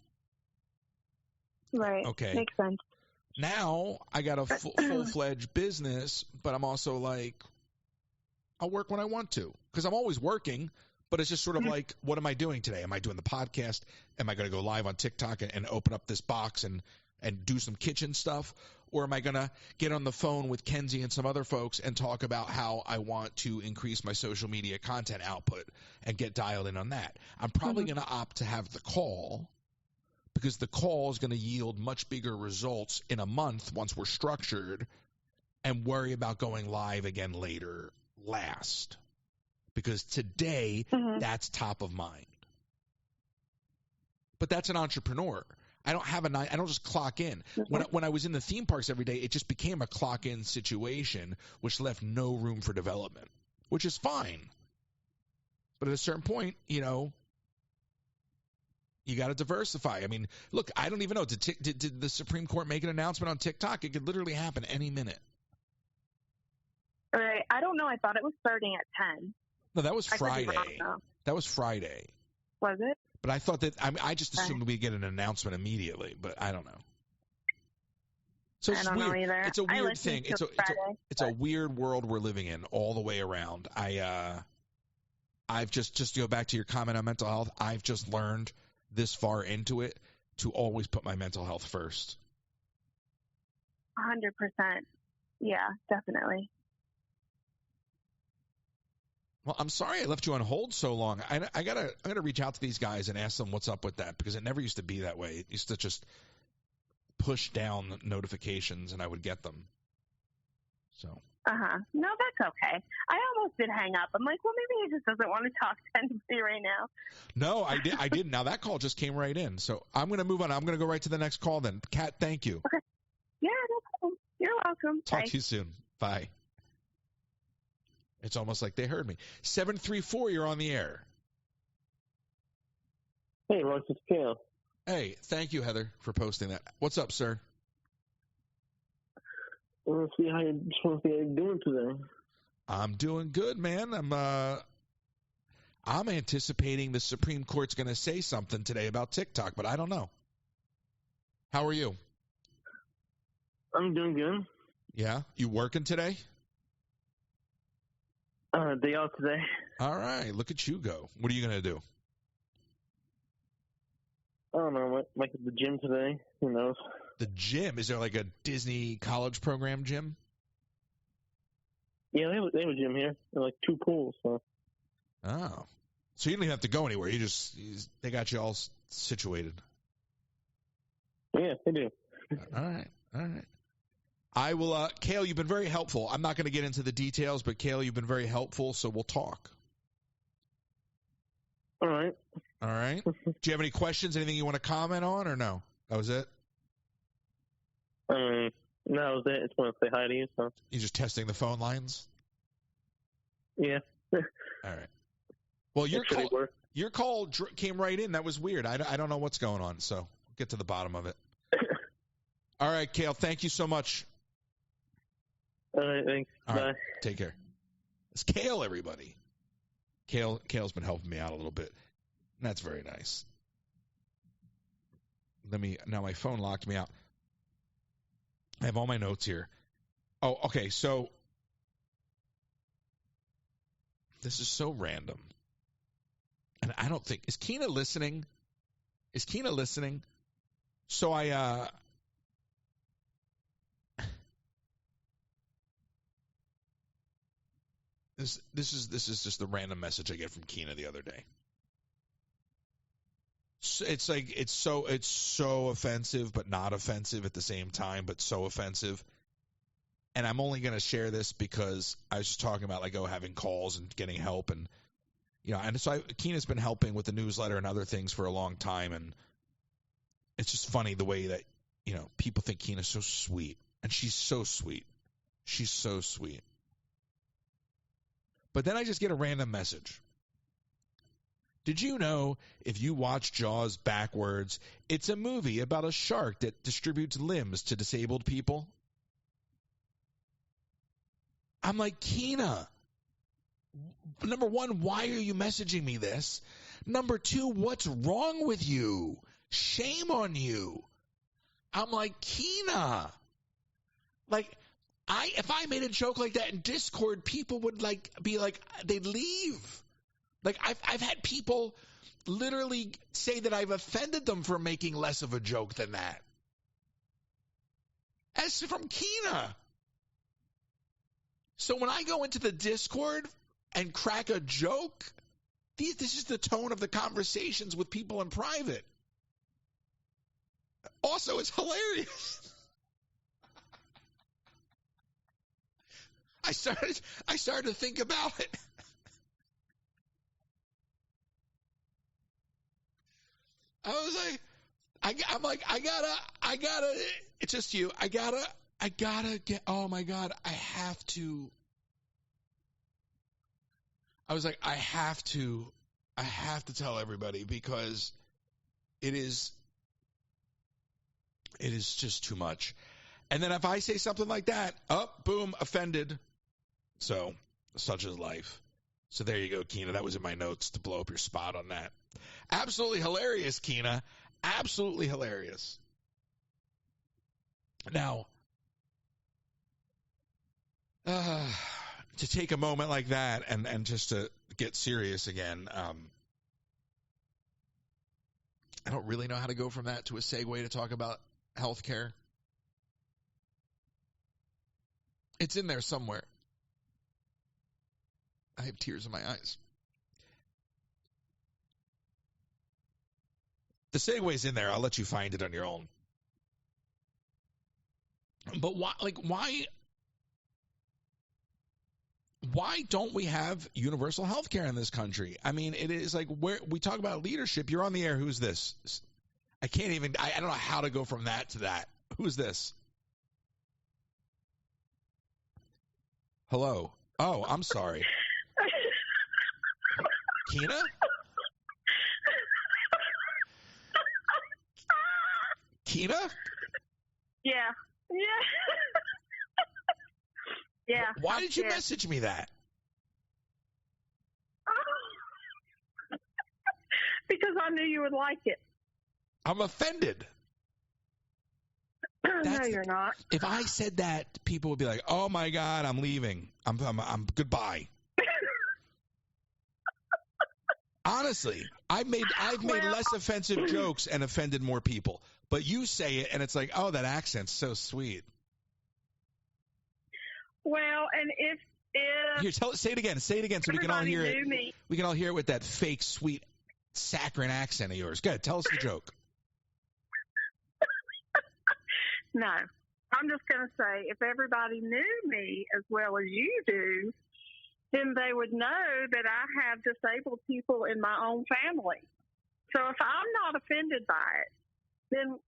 Right. Okay. Makes sense. Now I got a full-fledged business, but I'm also I'll work when I want to, because I'm always working, but it's just sort of what am I doing today? Am I doing the podcast? Am I going to go live on TikTok and open up this box and do some kitchen stuff? Or am I going to get on the phone with Kenzie and some other folks and talk about how I want to increase my social media content output and get dialed in on that? I'm probably going to opt to have the call, because the call is going to yield much bigger results in a month once we're structured, and worry about going live again later last. Because today, that's top of mind. But that's an entrepreneur. I don't just clock in. When I was in the theme parks every day, it just became a clock in situation, which left no room for development, which is fine. But at a certain point, you got to diversify. I mean, look, I don't even know. Did the Supreme Court make an announcement on TikTok? It could literally happen any minute. All right. I don't know. I thought it was starting at 10. No, that was Friday. That was Friday. Was it? But I thought that I just assumed we'd get an announcement immediately, but I don't know. So it's I don't weird. know either. It's a weird thing. It's a weird world we're living in all the way around. I've just to go back to your comment on mental health, I've just learned this far into it to always put my mental health first. 100%. Yeah, definitely. Well, I'm sorry I left you on hold so long. I gotta reach out to these guys and ask them what's up with that, because it never used to be that way. It used to just push down notifications and I would get them. So. No, that's okay. I almost did hang up. I'm like, well, maybe he just doesn't want to talk to anybody right now. No, I didn't. Now that call just came right in. So I'm going to move on. I'm going to go right to the next call then. Kat, thank you. Okay. Yeah, no problem. You're welcome. Talk to you soon. Bye. It's almost like they heard me. 734, you're on the air. Hey, Royce, it's Kale. Hey, thank you, Heather, for posting that. What's up, sir? I want to see how you're doing today. I'm doing good, man. I'm anticipating the Supreme Court's going to say something today about TikTok, but I don't know. How are you? I'm doing good. Yeah? You working today? Day off today. All right, look at you go. What are you going to do? I don't know. Might hit the gym today. Who knows? The gym? Is there like a Disney college program gym? Yeah, they have a gym here. They're like 2 pools. So. Oh. So you don't even have to go anywhere. They got you all situated. Yeah, they do. All right. I will, Kale, you've been very helpful. I'm not going to get into the details, but Kale, you've been very helpful, so we'll talk. All right. Do you have any questions, anything you want to comment on, or no? That was it? No, that was it. I just want to say hi to you. So. You're just testing the phone lines? Yeah. All right. Well, your call came right in. That was weird. I don't know what's going on, so we'll get to the bottom of it. All right, Kale, thank you so much. All right, thanks. All Bye. right, take care. It's Kale, everybody. Kale's been helping me out a little bit. That's very nice. Now my phone locked me out. I have all my notes here. Oh, okay, so this is so random. And I don't think, is Keena listening? So this is just the random message I get from Keena the other day. So it's like it's so offensive but not offensive at the same time, but so offensive. And I'm only going to share this because I was just talking about having calls and getting help, and and so Keena's been helping with the newsletter and other things for a long time, and it's just funny the way that people think Keena's so sweet, and she's so sweet. She's so sweet. But then I just get a random message. Did you know if you watch Jaws backwards, it's a movie about a shark that distributes limbs to disabled people? I'm like, Keena, number one, why are you messaging me this? Number two, what's wrong with you? Shame on you. I'm like, Keena, if I made a joke like that in Discord, people would be like, they'd leave. I've had people literally say that I've offended them for making less of a joke than that. As from Keena. So when I go into the Discord and crack a joke, this is the tone of the conversations with people in private. Also, it's hilarious. I started to think about it. I'm like, I gotta, it's just you. I gotta get, oh my God, I have to tell everybody because it is just too much. And then if I say something like that, boom, offended. So, such is life. So there you go, Keena. That was in my notes to blow up your spot on that. Absolutely hilarious, Keena. Absolutely hilarious. Now, to take a moment like that and just to get serious again, I don't really know how to go from that to a segue to talk about healthcare. It's in there somewhere. I have tears in my eyes. The segue's in there. I'll let you find it on your own. But why don't we have universal health care in this country? I mean, it is where we talk about leadership. You're on the air. Who's this? I don't know how to go from that to that. Who's this? Hello. Oh, I'm sorry. Keena? Keena? Yeah. Yeah. Why did you message me that? Because I knew you would like it. I'm offended. No, you're not. If I said that, people would be like, "Oh my God, I'm leaving. I'm goodbye." Honestly, I've made less offensive jokes and offended more people. But you say it, and it's like, oh, that accent's so sweet. Well, and if Here, say it again, so we can all hear it. Me. We can all hear it with that fake, sweet, saccharine accent of yours. Go ahead, tell us the joke. No, I'm just going to say, if everybody knew me as well as you do, then they would know that I have disabled people in my own family. So if I'm not offended by it, then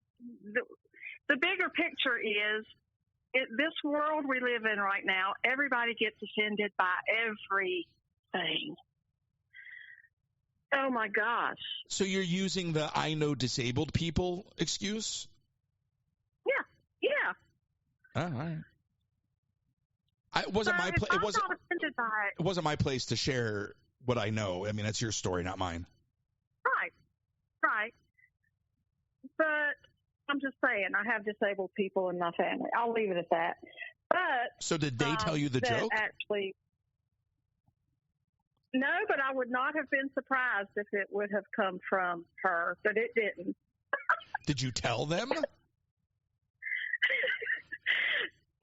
the bigger picture is, this world we live in right now, everybody gets offended by everything. Oh, my gosh. So you're using the I know disabled people excuse? Yeah. Oh, all right. It wasn't my place to share what I know. I mean, that's your story, not mine. Right. But I'm just saying, I have disabled people in my family. I'll leave it at that. But so did they tell you the joke? Actually, no, but I would not have been surprised if it would have come from her, but it didn't. Did you tell them?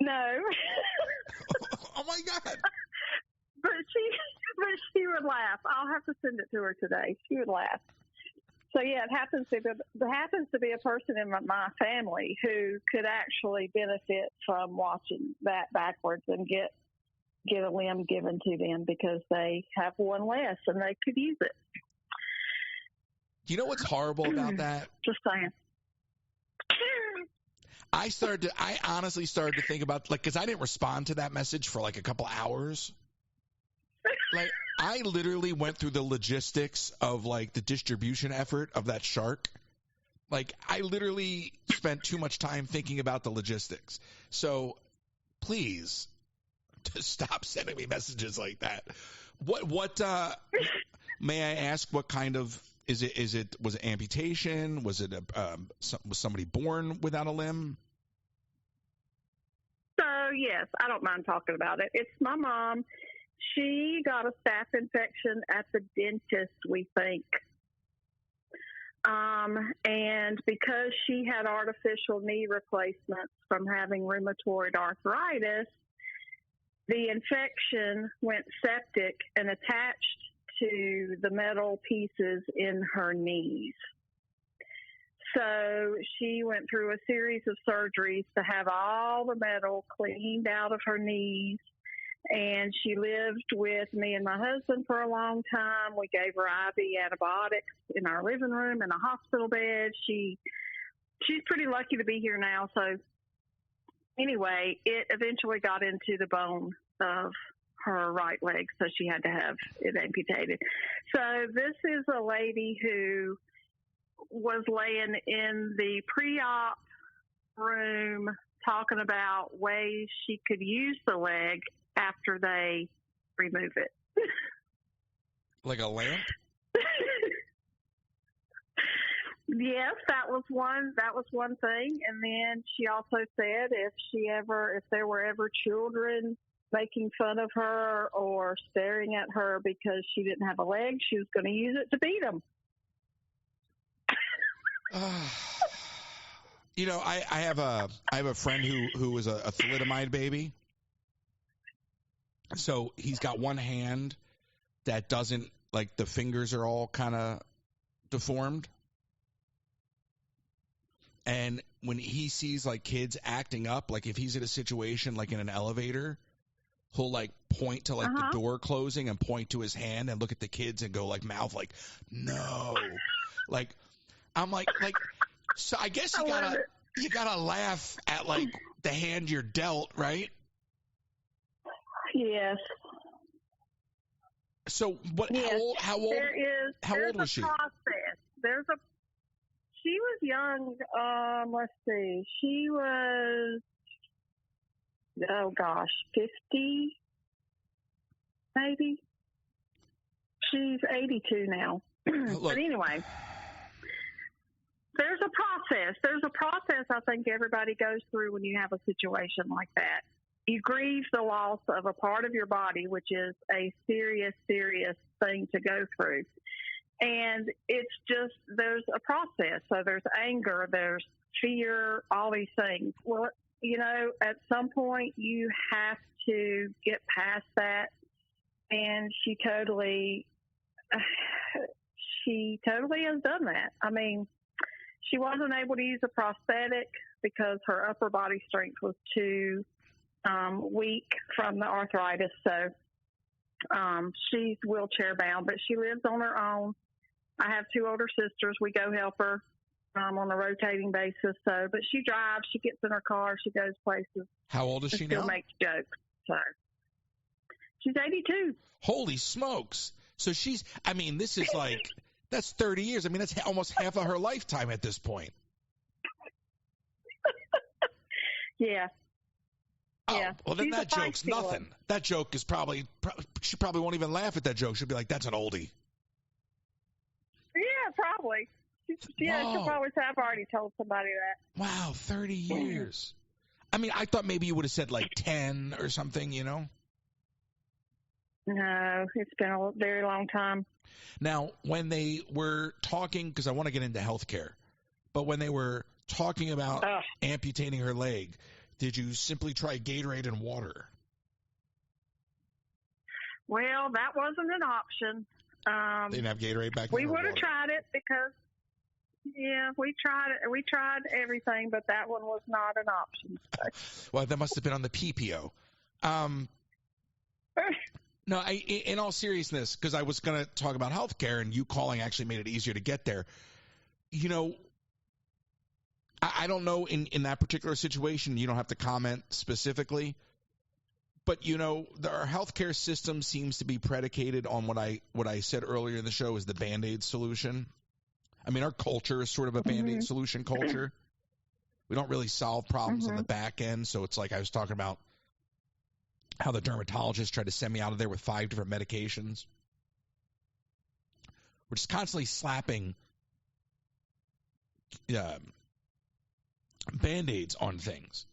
No. Oh my God. But she would laugh. I'll have to send it to her today. She would laugh. So yeah, it happens to be a person in my family who could actually benefit from watching that backwards and get a limb given to them because they have one less and they could use it. Do you know what's horrible about that? Just saying. I honestly started to think about, like, because I didn't respond to that message for like a couple hours. Like, I literally went through the logistics of like the distribution effort of that shark. Like, I literally spent too much time thinking about the logistics. So please stop sending me messages like that. What may I ask, what kind of, was it amputation? Was it was somebody born without a limb? So yes, I don't mind talking about it. It's my mom. She got a staph infection at the dentist, we think. And because she had artificial knee replacements from having rheumatoid arthritis, the infection went septic and attached to the metal pieces in her knees. So she went through a series of surgeries to have all the metal cleaned out of her knees. And she lived with me and my husband for a long time. We gave her IV antibiotics in our living room in a hospital bed. She's pretty lucky to be here now. So anyway, it eventually got into the bone of her right leg, so she had to have it amputated. So this is a lady who was laying in the pre-op room talking about ways she could use the leg after they remove it. Like a lamp? Yes, that was one thing. And then she also said if there were ever children making fun of her or staring at her because she didn't have a leg, she was going to use it to beat them. You know, I have a friend who was a thalidomide baby. So he's got one hand that doesn't, like, the fingers are all kind of deformed. And when he sees, like, kids acting up, like if he's in a situation like in an elevator, he'll, like, point to, like, the door closing and point to his hand and look at the kids and go, like, mouth, like, no. Like, I'm like, so I guess you gotta laugh at, like, the hand you're dealt, right? Yes. So what? Yes. How old was she? She was young. Let's see. She was 50, maybe. She's 82 now. But anyway, there's a process. There's a process I think everybody goes through when you have a situation like that. You grieve the loss of a part of your body, which is a serious, serious thing to go through. And it's just, there's a process. So there's anger, there's fear, all these things. Well, you know, at some point you have to get past that. And she totally has done that. I mean, she wasn't able to use a prosthetic because her upper body strength was too weak from the arthritis. So she's wheelchair bound, but she lives on her own. I have two older sisters. We go help her on a rotating basis. So, but she drives. She gets in her car. She goes places. How old is she now? Still makes jokes. So she's 82. Holy smokes! So she's. I mean, this is like that's 30 years. I mean, that's almost half of her lifetime at this point. Yeah. Oh, yeah. well, then She's that joke's nothing. That joke is she probably won't even laugh at that joke. She'll be like, that's an oldie. Yeah, probably. She'll probably say, I've already told somebody that. Wow, 30 years. I mean, I thought maybe you would have said like 10 or something, you know? No, it's been a very long time. Now, when they were talking, because I want to get into healthcare, but when they were talking about amputating her leg, did you simply try Gatorade and water? Well, that wasn't an option. They didn't have Gatorade back then? We would have tried it because, we tried everything, but that one was not an option. Well, that must have been on the PPO. No, in all seriousness, because I was going to talk about healthcare, and you calling actually made it easier to get there. You know, I don't know in that particular situation. You don't have to comment specifically. But, you know, our healthcare system seems to be predicated on what I said earlier in the show is the Band-Aid solution. I mean, our culture is sort of a Band-Aid solution culture. We don't really solve problems on the back end. So it's like I was talking about how the dermatologist tried to send me out of there with 5 different medications. We're just constantly slapping Band-Aids on things.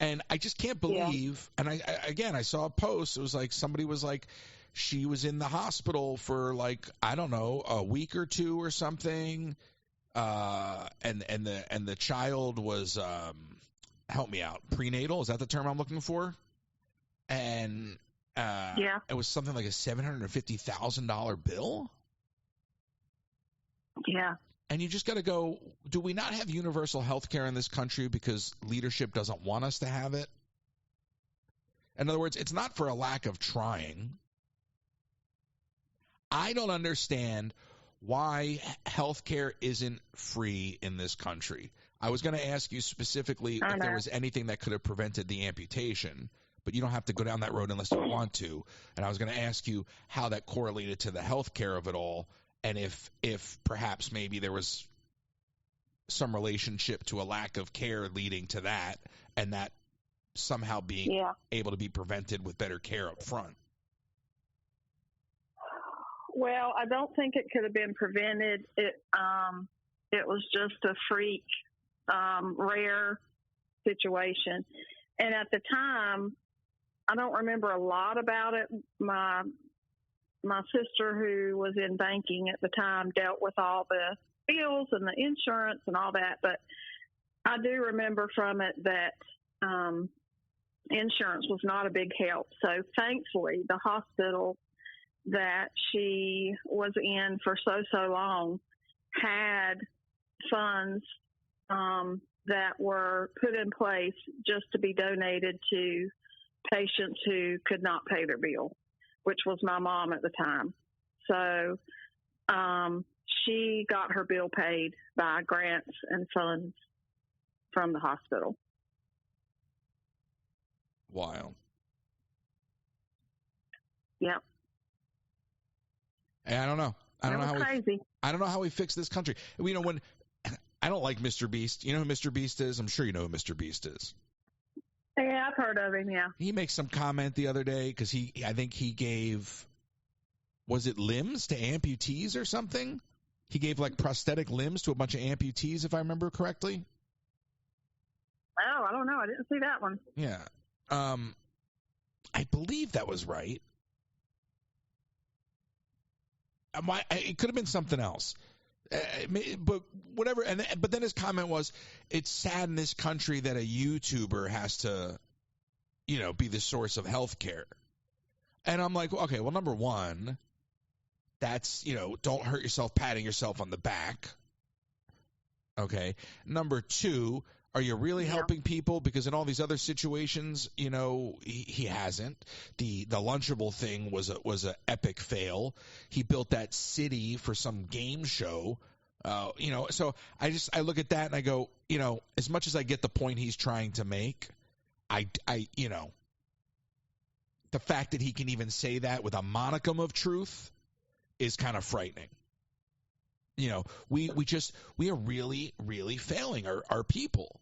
And I just can't believe, and I saw a post, it was like somebody was like, she was in the hospital for like, I don't know, a week or two or something, and the child was, help me out, prenatal, is that the term I'm looking for? And it was something like a $750,000 bill? Yeah. And you just got to go, do we not have universal health care in this country because leadership doesn't want us to have it? In other words, it's not for a lack of trying. I don't understand why health care isn't free in this country. I was going to ask you specifically if there was anything that could have prevented the amputation, but you don't have to go down that road unless you want to. And I was going to ask you how that correlated to the health care of it all. And if perhaps maybe there was some relationship to a lack of care leading to that, and that somehow being able to be prevented with better care up front. Well, I don't think it could have been prevented. It was just a freak, rare situation. And at the time, I don't remember a lot about it. My sister, who was in banking at the time, dealt with all the bills and the insurance and all that. But I do remember from it that insurance was not a big help. So thankfully, the hospital that she was in for so long had funds that were put in place just to be donated to patients who could not pay their bill, which was my mom at the time. So she got her bill paid by grants and funds from the hospital. Wild. Yep. And I don't know. I don't know how we fix this country. You know, when I don't like Mr. Beast. You know who Mr. Beast is? I'm sure you know who Mr. Beast is. Yeah, I've heard of him, yeah. He makes some comment the other day because I think he gave, was it limbs to amputees or something? He gave like prosthetic limbs to a bunch of amputees, if I remember correctly. Oh, I don't know. I didn't see that one. Yeah. I believe that was right. it could have been something else. But whatever. But then his comment was, it's sad in this country that a YouTuber has to, be the source of health care. And I'm like, okay, well, number one, that's, don't hurt yourself patting yourself on the back. Okay. Number two, are you really helping people? Because in all these other situations, he hasn't. The Lunchable thing was a epic fail. He built that city for some game show. So I look at that and I go, as much as I get the point he's trying to make, the fact that he can even say that with a modicum of truth is kind of frightening. We are really, really failing our people.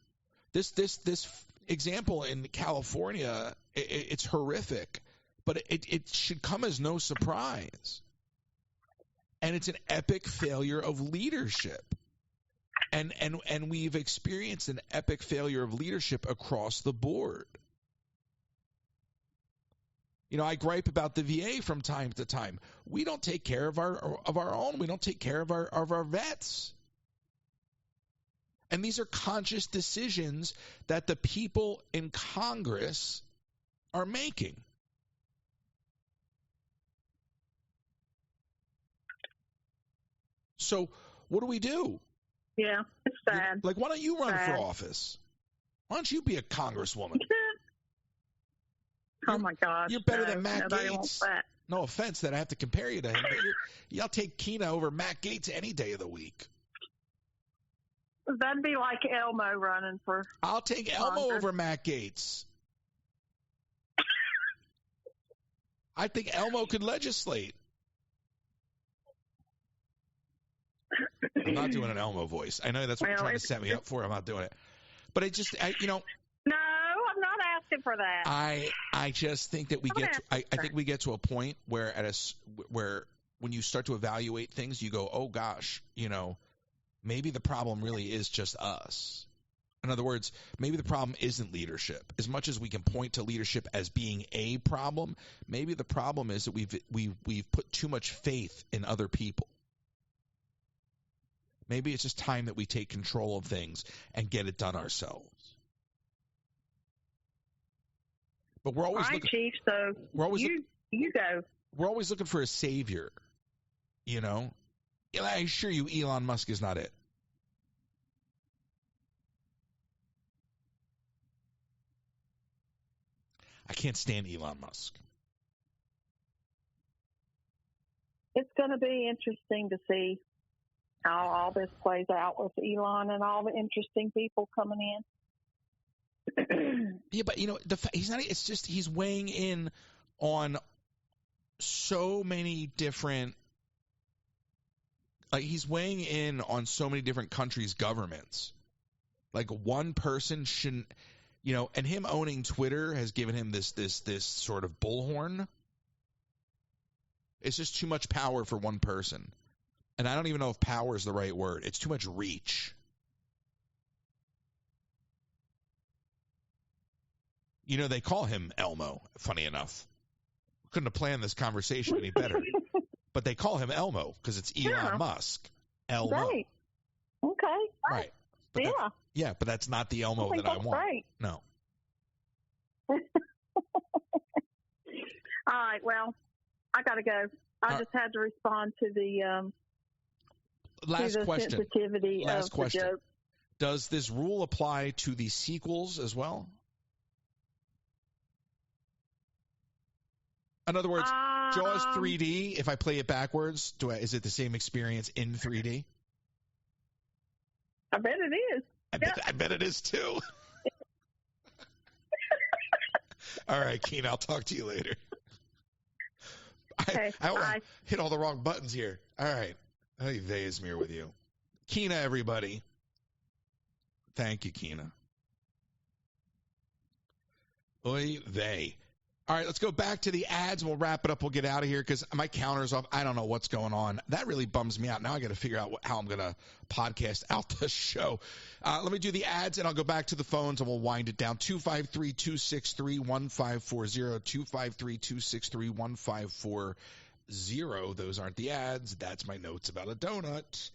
This example in California, it's horrific, but it should come as no surprise. And it's an epic failure of leadership. And we've experienced an epic failure of leadership across the board. I gripe about the VA from time to time. We don't take care of our own. We don't take care of our vets. And these are conscious decisions that the people in Congress are making. So what do we do? Yeah, it's sad. Like, why don't you run for office? Why don't you be a congresswoman? Oh, my gosh. You're better than Matt nobody Gates. wants that. No offense that I have to compare you to him, but I'll take Keena over Matt Gates any day of the week. That'd be like Elmo running for I'll take Elmo over Matt Gates. I think Elmo could legislate. I'm not doing an Elmo voice. I know that's what you're trying to set me up for. I'm not doing it. But No, I'm not asking for that. I just think that I think we get to a point where where when you start to evaluate things, you go, oh gosh, maybe the problem really is just us. In other words, maybe the problem isn't leadership. As much as we can point to leadership as being a problem, maybe the problem is that we've put too much faith in other people. Maybe it's just time that we take control of things and get it done ourselves. But we're always looking, Chief. So you go. We're always looking for a savior. I assure you, Elon Musk is not it. I can't stand Elon Musk. It's going to be interesting to see how all this plays out with Elon and all the interesting people coming in. Yeah, but he's not. It's just he's weighing in on so many different. He's weighing in on so many different countries' governments. Like, one person shouldn't, and him owning Twitter has given him this sort of bullhorn. It's just too much power for one person. And I don't even know if power is the right word. It's too much reach. They call him Elmo, funny enough. Couldn't have planned this conversation any better. But they call him Elmo because it's Elon Musk. Elmo. Right. Okay. Right. But but that's not the Elmo that I want. Right. No. All right. Well, I got to go. I just had to respond to the last question. Sensitivity last of question. The joke. Does this rule apply to the sequels as well? In other words, Jaws 3D, if I play it backwards, is it the same experience in 3D? I bet it is. I bet it is too. All right, Keena, I'll talk to you later. I hit all the wrong buttons here. All right. Hey, Vazmir with you. Keena, everybody. Thank you, Keena. Oy vey. All right, let's go back to the ads. We'll wrap it up. We'll get out of here because my counter's off. I don't know what's going on. That really bums me out. Now I got to figure out how I'm going to podcast out the show. Let me do the ads, and I'll go back to the phones, and we'll wind it down. 253-263-1540, 253-263-1540. Those aren't the ads. That's my notes about a donut.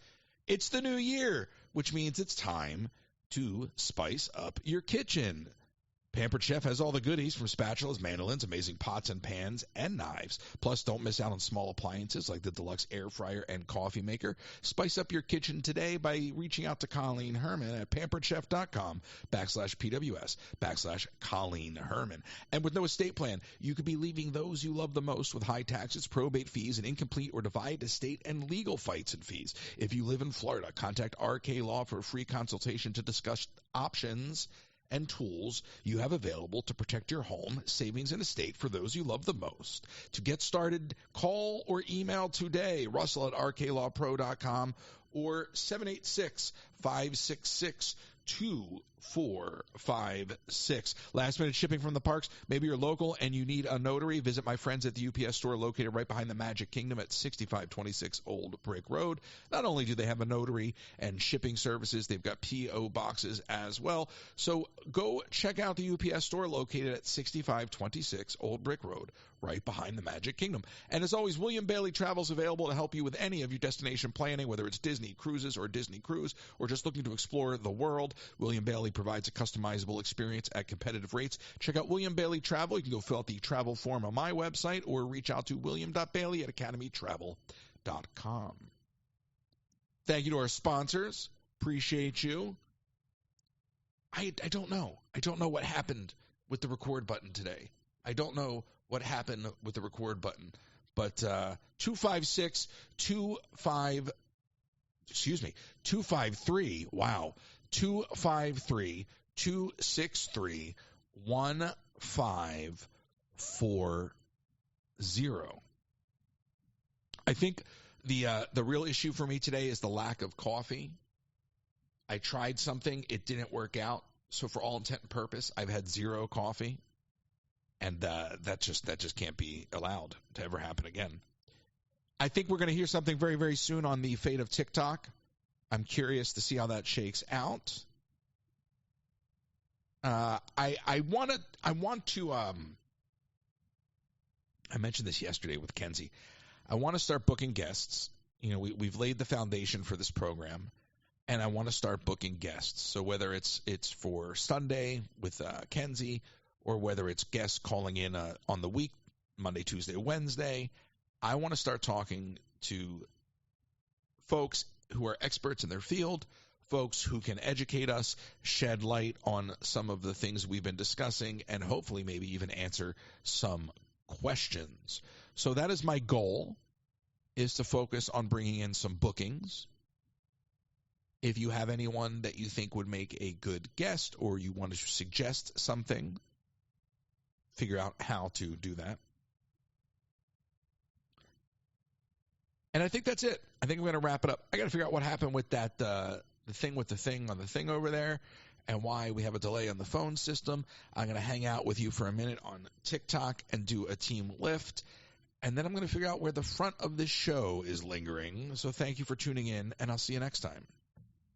It's the new year, which means it's time to spice up your kitchen. Pampered Chef has all the goodies from spatulas, mandolins, amazing pots and pans, and knives. Plus, don't miss out on small appliances like the deluxe air fryer and coffee maker. Spice up your kitchen today by reaching out to Colleen Herman at pamperedchef.com/PWS/Colleen Herman. And with no estate plan, you could be leaving those you love the most with high taxes, probate fees, and incomplete or divided estate and legal fights and fees. If you live in Florida, contact RK Law for a free consultation to discuss options and tools you have available to protect your home, savings, and estate for those you love the most. To get started, call or email today, Russell at rklawpro.com or 786-566-2456. Last minute shipping from the parks. Maybe you're local and you need a notary. Visit my friends at the UPS store located right behind the Magic Kingdom at 6526 Old Brick Road. Not only do they have a notary and shipping services, they've got P.O. boxes as well. So go check out the UPS store located at 6526 Old Brick Road, right behind the Magic Kingdom. And as always, William Bailey Travel is available to help you with any of your destination planning, whether it's Disney Cruises or Disney Cruise, or just looking to explore the world. William Bailey provides a customizable experience at competitive rates. Check out William Bailey Travel. You can go fill out the travel form on my website or reach out to william.bailey at academytravel.com. Thank you to our sponsors. Appreciate you. I don't know. I don't know what happened with the record button today. I don't know what happened with the record button. But 253, wow, 253-263-1540. I think the real issue for me today is the lack of coffee. I tried something, it didn't work out. So for all intent and purpose, I've had zero coffee, and that just can't be allowed to ever happen again. I think we're going to hear something very, very soon on the fate of TikTok. I'm curious to see how that shakes out. I mentioned this yesterday with Kenzie. I want to start booking guests. You know, we've laid the foundation for this program, and I want to start booking guests. So whether it's for Sunday with Kenzie, or whether it's guests calling in on the week, Monday, Tuesday, Wednesday, I want to start talking to folks who are experts in their field, folks who can educate us, shed light on some of the things we've been discussing, and hopefully maybe even answer some questions. So that is my goal, is to focus on bringing in some bookings. If you have anyone that you think would make a good guest, or you want to suggest something, figure out how to do that. And I think that's it. I think I'm going to wrap it up. I got to figure out what happened with that the thing with the thing on the thing over there, and why we have a delay on the phone system. I'm going to hang out with you for a minute on TikTok and do a team lift, and then I'm going to figure out where the front of this show is lingering. So thank you for tuning in, and I'll see you next time.